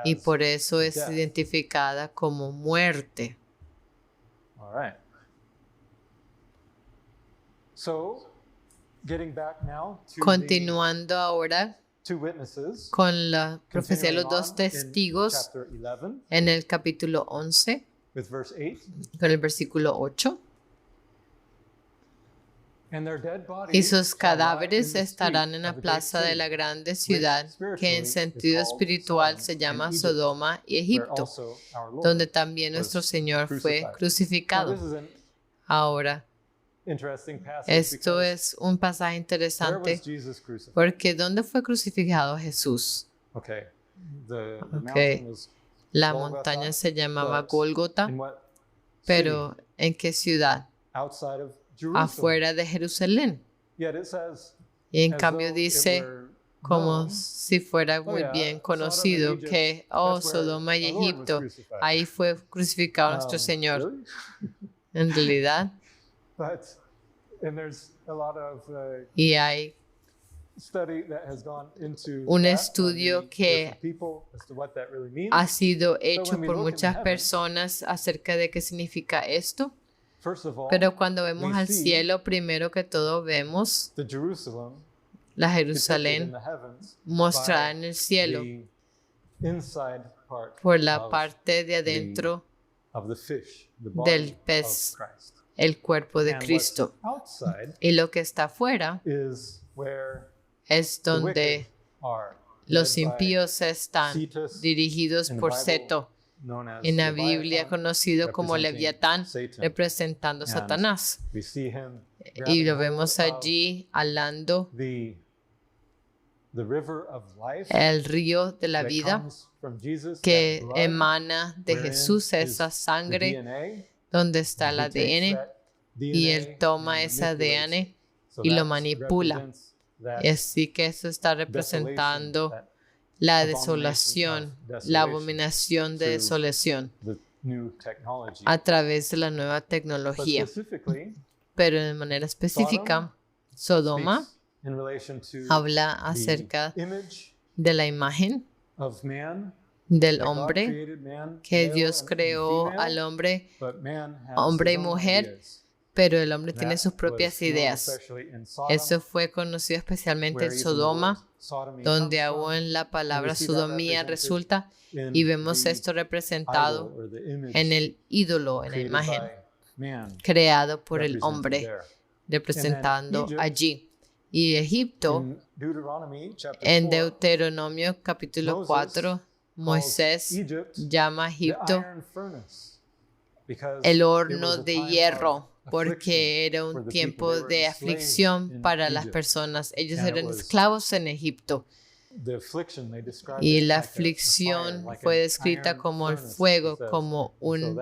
S2: y por eso es identificada como muerte. Continuando ahora con la profecía de los dos testigos en el capítulo 11, con el versículo 8. Y sus cadáveres estarán en la plaza de la grande ciudad, que en sentido espiritual se llama Sodoma y Egipto, donde también nuestro Señor fue crucificado. Ahora, esto es un pasaje interesante, porque ¿dónde fue crucificado Jesús? La montaña se llamaba Gólgota, pero ¿en qué ciudad? Afuera de Jerusalén. Y en cambio dice, como si fuera muy bien conocido, que, Sodoma y Egipto, ahí fue crucificado nuestro Señor. En realidad, y hay un estudio que ha sido hecho por muchas personas acerca de qué significa esto. Pero cuando vemos al cielo, primero que todo vemos la Jerusalén mostrada en el cielo por la parte de adentro del pez, el cuerpo de Cristo. Y lo que está afuera es donde los impíos están dirigidos por Seto, en la Biblia conocido como Leviatán, representando a Satanás. Y lo vemos allí hablando el río de la vida que emana de Jesús, esa sangre donde está el ADN, y Él toma ese ADN y lo manipula. Y así que eso está representando la desolación, la abominación de desolación a través de la nueva tecnología. Pero de manera específica, Sodoma habla acerca de la imagen del hombre, que Dios creó al hombre, hombre y mujer, pero el hombre tiene sus propias ideas. Eso fue conocido especialmente en Sodoma, donde aún en la palabra sodomía resulta, y vemos esto representado en el ídolo, en la imagen creado por el hombre, representando allí. Y Egipto, en Deuteronomio capítulo 4, Moisés llama a Egipto el horno de hierro, porque era un tiempo de aflicción para las personas. Ellos eran esclavos en Egipto. Y la aflicción fue descrita como el fuego, como un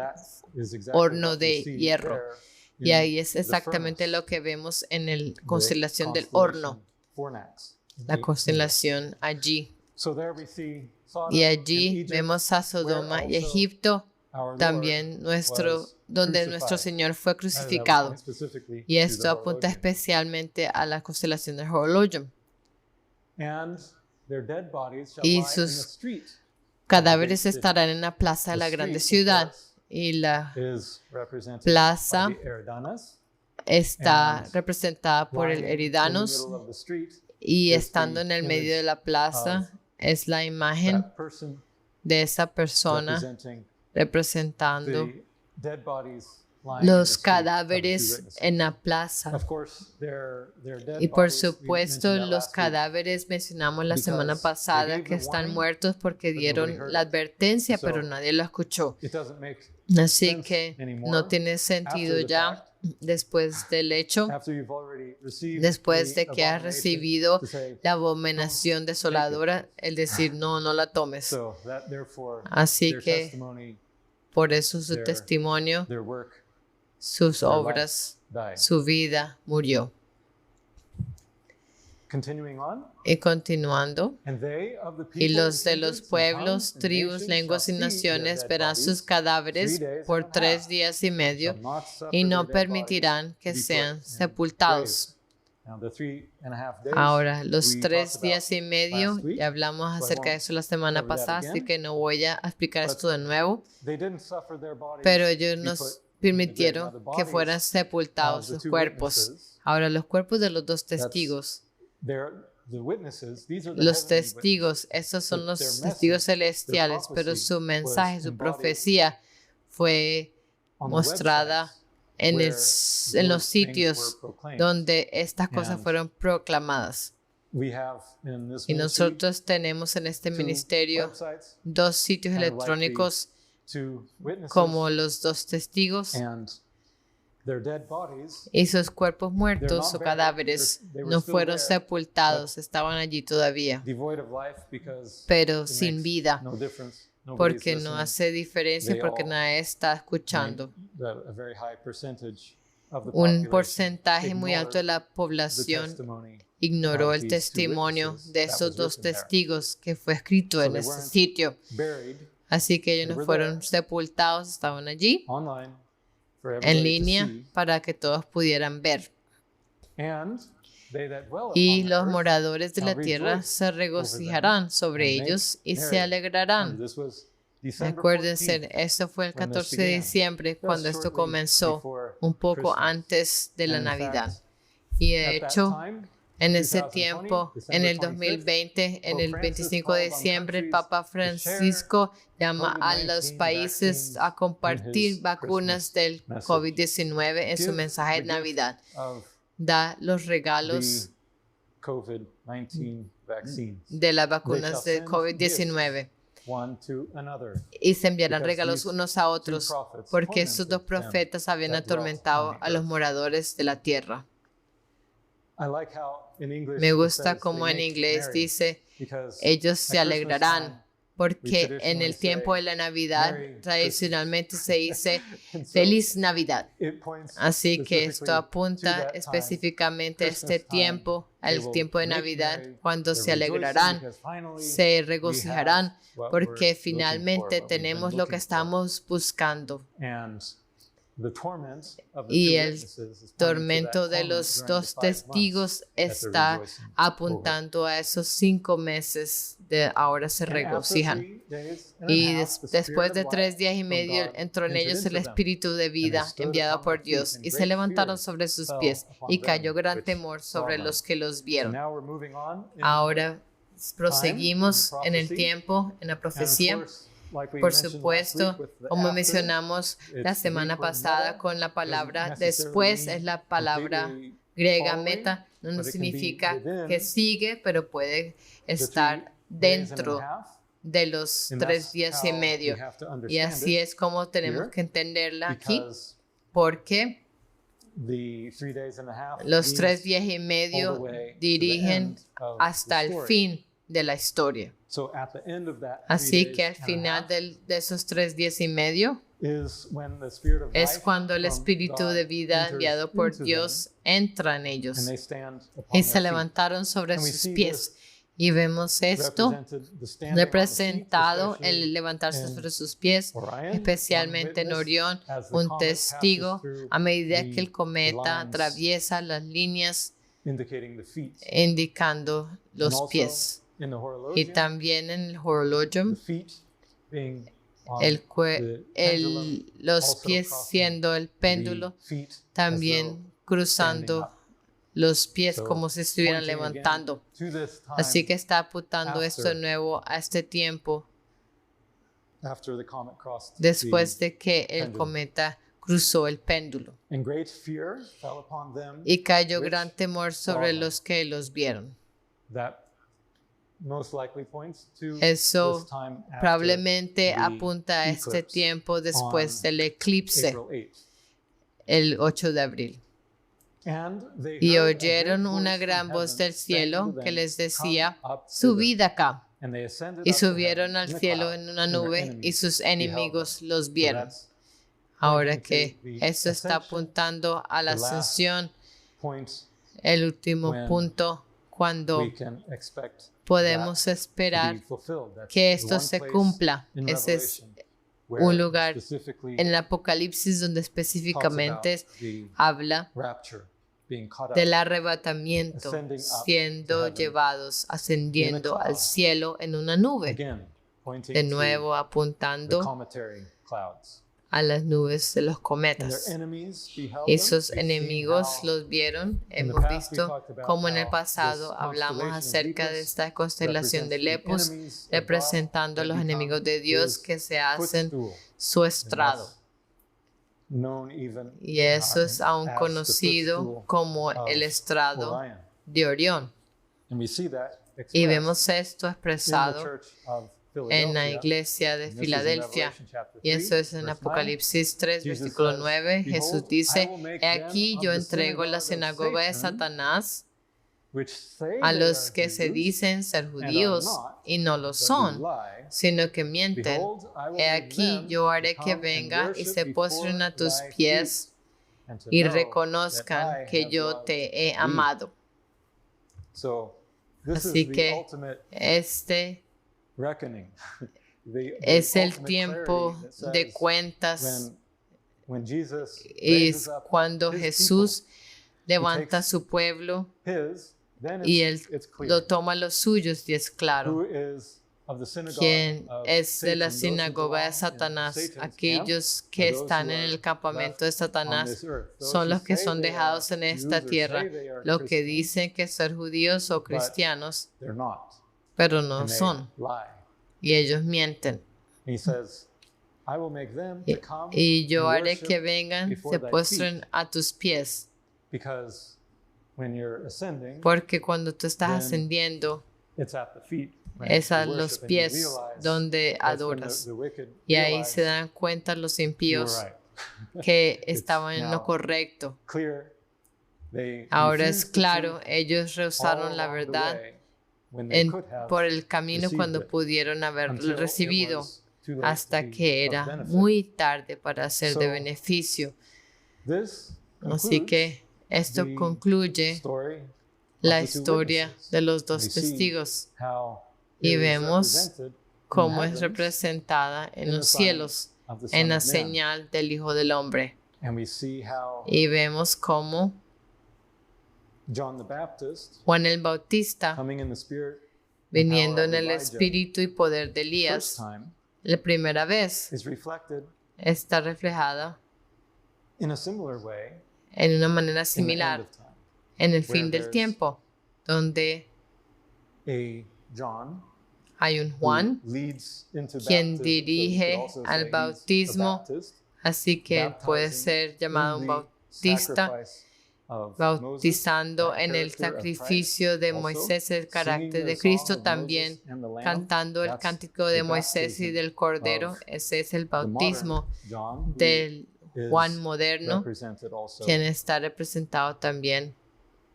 S2: horno de hierro. Y ahí es exactamente lo que vemos en la constelación del horno, la constelación allí. Y allí vemos a Sodoma y Egipto, también donde nuestro Señor fue crucificado. Y esto apunta especialmente a la constelación del Horologium. Y sus cadáveres estarán en la plaza de la grande ciudad. Y la plaza está representada por el Eridanos, y estando en el medio de la plaza es la imagen de esa persona representando los cadáveres en la plaza. Y por supuesto, los cadáveres mencionamos la semana pasada que están muertos porque dieron la advertencia, pero nadie lo escuchó. Así que no tiene sentido ya después del hecho, después de que has recibido la abominación desoladora, el decir no la tomes. Así que por eso su testimonio, sus obras, su vida murió. Y continuando, y los de los pueblos, tribus, lenguas y naciones verán sus cadáveres por 3 días y medio y no permitirán que sean sepultados. Ahora, los 3 días y medio, ya hablamos acerca de eso la semana pasada, así que no voy a explicar esto de nuevo, pero ellos nos permitieron que fueran sepultados sus cuerpos. Ahora, los cuerpos de los 2 testigos. Los testigos, estos son los testigos celestiales, pero su mensaje, su profecía fue mostrada en los sitios donde estas cosas fueron proclamadas. Y nosotros tenemos en este ministerio 2 sitios electrónicos como los 2 testigos, y sus cuerpos muertos o cadáveres no fueron sepultados, estaban allí todavía, pero sin vida, porque no hace diferencia, porque nadie está escuchando. Un porcentaje muy alto de la población ignoró el testimonio de esos 2 testigos que fue escrito en ese sitio. Así que ellos no fueron sepultados, estaban allí en línea para que todos pudieran ver. y los moradores de la tierra se regocijarán sobre ellos y se alegrarán. Acuérdense, esto fue el 14 de diciembre cuando esto comenzó, un poco antes de la Navidad. Y de hecho, en ese tiempo, en el 2020, en el 25 de diciembre, el Papa Francisco llama a los países a compartir vacunas del COVID-19 en su mensaje de Navidad. Da los regalos de las vacunas del COVID-19 y se enviarán regalos unos a otros porque estos dos profetas habían atormentado a los moradores de la tierra. Me gusta como en inglés dice, ellos se alegrarán, porque en el tiempo de la Navidad tradicionalmente se dice Feliz Navidad. Así que esto apunta específicamente a este tiempo, al tiempo de Navidad, cuando se alegrarán, se regocijarán, porque finalmente tenemos lo que estamos buscando. Y el tormento de los dos testigos está apuntando a esos 5 meses de ahora se regocijan. Y después de 3 días y medio entró en ellos el espíritu de vida enviado por Dios y se levantaron sobre sus pies y cayó gran temor sobre los que los vieron. Ahora proseguimos en el tiempo, en la profecía. Por supuesto, como mencionamos la semana pasada con la palabra después, es la palabra griega meta, no significa que sigue, pero puede estar dentro de los 3 días y medio. Y así es como tenemos que entenderla aquí, porque los 3 días y medio dirigen hasta el fin de la historia. Así que al final de esos 3 días y medio es cuando el espíritu de vida enviado por Dios entra en ellos y se levantaron sobre sus pies. Y vemos esto representado, el levantarse sobre sus pies, especialmente en Orión, un testigo, a medida que el cometa atraviesa las líneas indicando los pies. Y también en el horologium, los pies siendo el péndulo, también cruzando los pies como si estuvieran levantando. Así que está apuntando esto de nuevo a este tiempo después de que el cometa cruzó el péndulo. Y cayó gran temor sobre los que los vieron. Eso probablemente apunta a este tiempo después del eclipse, el 8 de abril. Y oyeron una gran voz del cielo que les decía, subid acá. Y subieron al cielo en una nube y sus enemigos los vieron. Ahora que eso está apuntando a la ascensión, el último punto cuando podemos esperar que esto se cumpla. Ese es un lugar en el Apocalipsis donde específicamente habla del arrebatamiento, siendo llevados, ascendiendo al cielo en una nube. De nuevo apuntando a las nubes de los cometas. Y sus enemigos los vieron. Hemos visto cómo en el pasado hablamos acerca de esta constelación de Lepus, representando a los enemigos de Dios que se hacen su estrado. Y eso es aún conocido como el estrado de Orión. Y vemos esto expresado en la iglesia de Filadelfia. Y eso es en Apocalipsis 3, versículo 9. Jesús dice, he aquí yo entrego la sinagoga de Satanás a los que se dicen ser judíos y no lo son, sino que mienten. He aquí yo haré que venga y se postren a tus pies y reconozcan que yo te he amado. Así que este es el tiempo de cuentas. Es cuando Jesús levanta su pueblo y él lo toma los suyos y es claro. Quien es de la sinagoga de Satanás, aquellos que están en el campamento de Satanás, son los que son dejados en esta tierra, los que dicen que ser judíos o cristianos, pero no son, y ellos mienten. Y yo haré que vengan, se postren a tus pies, porque cuando tú estás ascendiendo, es a los pies donde adoras. Y ahí se dan cuenta los impíos que estaban en lo correcto. Ahora es claro, ellos rehusaron la verdad por el camino cuando pudieron haberlo recibido, hasta que era muy tarde para ser de beneficio. Así que esto concluye la historia de los dos testigos. Y vemos cómo es representada en los cielos, en la señal del Hijo del Hombre. Y vemos cómo Juan el Bautista, viniendo en el espíritu y poder de Elías, la primera vez está reflejada en una manera similar en el fin del tiempo, donde hay un Juan quien dirige al bautismo, así que él puede ser llamado un bautista, bautizando en el sacrificio de Moisés, el carácter de Cristo, también cantando el cántico de Moisés y del Cordero. Ese es el bautismo del Juan moderno, quien está representado también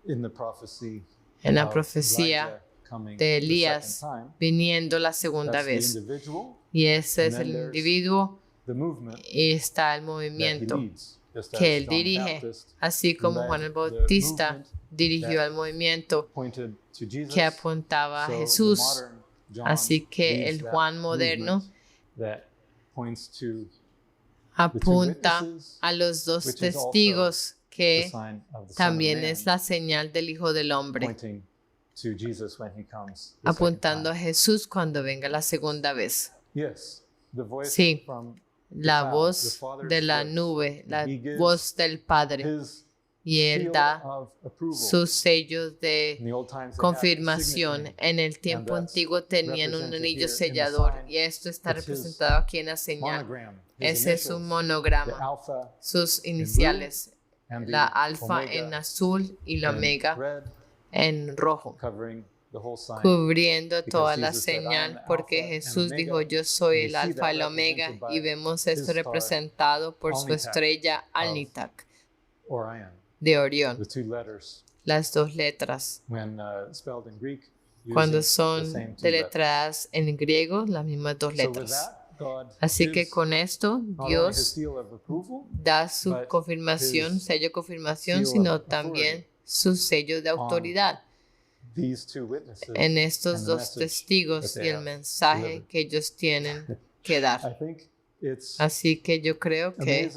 S2: en la profecía de Elías viniendo la segunda vez. Y ese es el individuo y está el movimiento que él dirige, así como Juan el Bautista dirigió al movimiento que apuntaba a Jesús. Así que el Juan moderno apunta a los dos testigos, que también es la señal del Hijo del Hombre, apuntando a Jesús cuando venga la segunda vez. Sí, la voz de la nube, la voz del Padre, y Él da sus sellos de confirmación. En el tiempo antiguo tenían un anillo sellador, y esto está representado aquí en la señal. Ese es un monograma, sus iniciales, la alfa en azul y la omega en rojo, cubriendo toda la señal, porque Jesús dijo: yo soy el alfa y la omega, y vemos esto representado por su estrella Alnitak de Orión, las dos letras. Cuando son deletradas en griego, las mismas dos letras. Así que con esto Dios da su confirmación, sello de confirmación, sino también su sello de autoridad en estos dos testigos y el mensaje que ellos tienen que dar. Así que yo creo que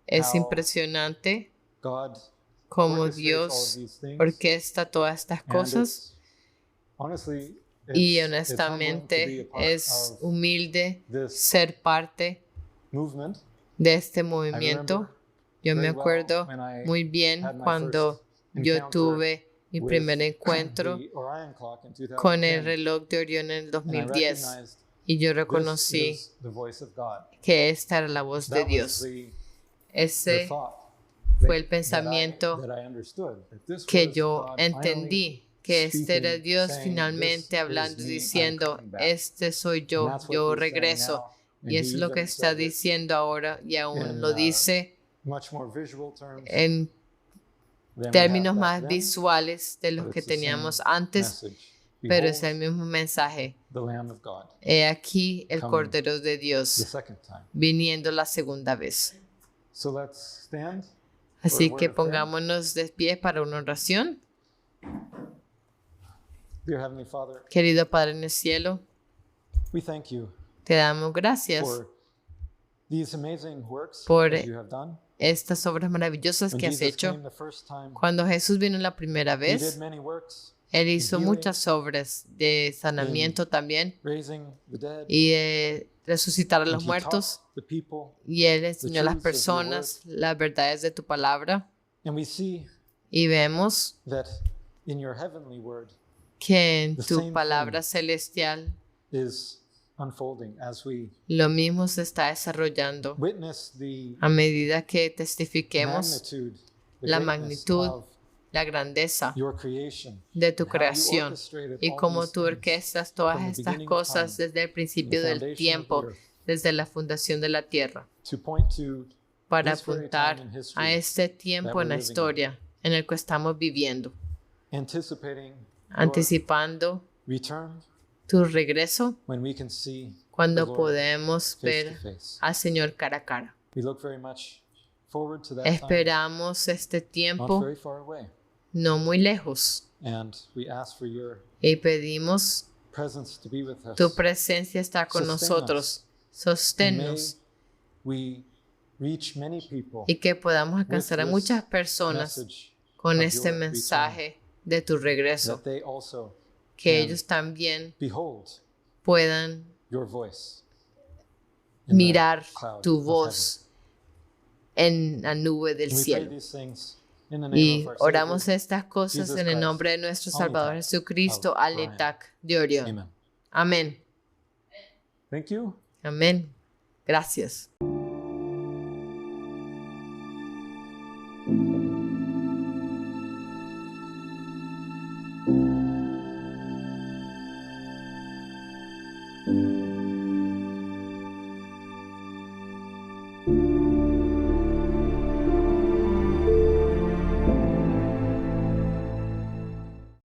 S2: es impresionante cómo Dios orquesta todas estas cosas, y honestamente es humilde ser parte de este movimiento. Yo me acuerdo muy bien cuando yo tuve mi primer encuentro con el reloj de Orión en el 2010, y yo reconocí que esta era la voz de Dios. Ese fue el pensamiento que yo entendí, que este era Dios finalmente hablando y diciendo: este soy yo, yo regreso. Y es lo que está diciendo ahora, y aún lo dice en términos más visuales de los que teníamos antes, pero es el mismo mensaje. He aquí el Cordero de Dios viniendo la segunda vez. Así que pongámonos de pie para una oración. Querido Padre en el cielo, te damos gracias por estas obras maravillosas
S1: When
S2: que has
S1: Jesus
S2: hecho.
S1: came the first time,
S2: Cuando Jesús vino la primera
S1: he did
S2: vez,
S1: many works,
S2: Él hizo
S1: healing,
S2: muchas obras de sanamiento también
S1: raising the dead,
S2: y resucitar a los
S1: and he
S2: muertos.
S1: taught the people.
S2: Y Él enseñó a las
S1: truths of your
S2: personas las verdades de tu palabra.
S1: And we see
S2: Y vemos
S1: that in your heavenly word
S2: que en
S1: The
S2: tu
S1: same
S2: palabra celestial
S1: is unfolding as we
S2: lo mismo se está desarrollando
S1: witness the
S2: a medida que testifiquemos
S1: magnitude, the
S2: la
S1: greatness
S2: magnitud,
S1: of
S2: la grandeza
S1: your creation,
S2: de tu
S1: and how you
S2: creación
S1: orchestrated
S2: y
S1: all
S2: cómo
S1: these
S2: tú
S1: things
S2: orquestas todas
S1: from the
S2: estas
S1: beginning of
S2: cosas
S1: time,
S2: desde el principio
S1: the
S2: del
S1: foundation of
S2: tiempo,
S1: the earth,
S2: desde la fundación de la tierra,
S1: to point to
S2: para
S1: this very
S2: apuntar
S1: time in history
S2: a este tiempo
S1: that
S2: en la
S1: we're living in.
S2: historia en el que estamos viviendo,
S1: anticipating your
S2: anticipando
S1: return
S2: tu regreso
S1: when we can see the
S2: cuando
S1: Lord
S2: podemos
S1: face
S2: ver
S1: to face.
S2: al Señor cara a cara.
S1: We look very much forward to that time,
S2: Esperamos este
S1: not
S2: tiempo
S1: very far away,
S2: no muy lejos
S1: and we ask for your
S2: y pedimos
S1: presence to be with us.
S2: tu presencia está con
S1: Sustain
S2: nosotros.
S1: And may
S2: Sosténnos
S1: we reach many people
S2: y que podamos alcanzar a
S1: with
S2: muchas
S1: this
S2: personas
S1: message
S2: con
S1: of
S2: este
S1: your
S2: mensaje de tu regreso,
S1: that they also
S2: que
S1: can
S2: ellos también
S1: behold
S2: puedan
S1: your voice in the
S2: mirar
S1: cloud
S2: tu
S1: of
S2: voz en la nube del
S1: heaven. And we pray
S2: cielo.
S1: these things in the name
S2: Y
S1: of our
S2: oramos
S1: Savior,
S2: estas cosas
S1: Jesus
S2: en el
S1: Christ,
S2: nombre de nuestro
S1: Omnitak
S2: Salvador Jesucristo,
S1: of Orion.
S2: Aletak de Orión.
S1: Amen.
S2: Amén.
S1: Thank you.
S2: Amén. Gracias.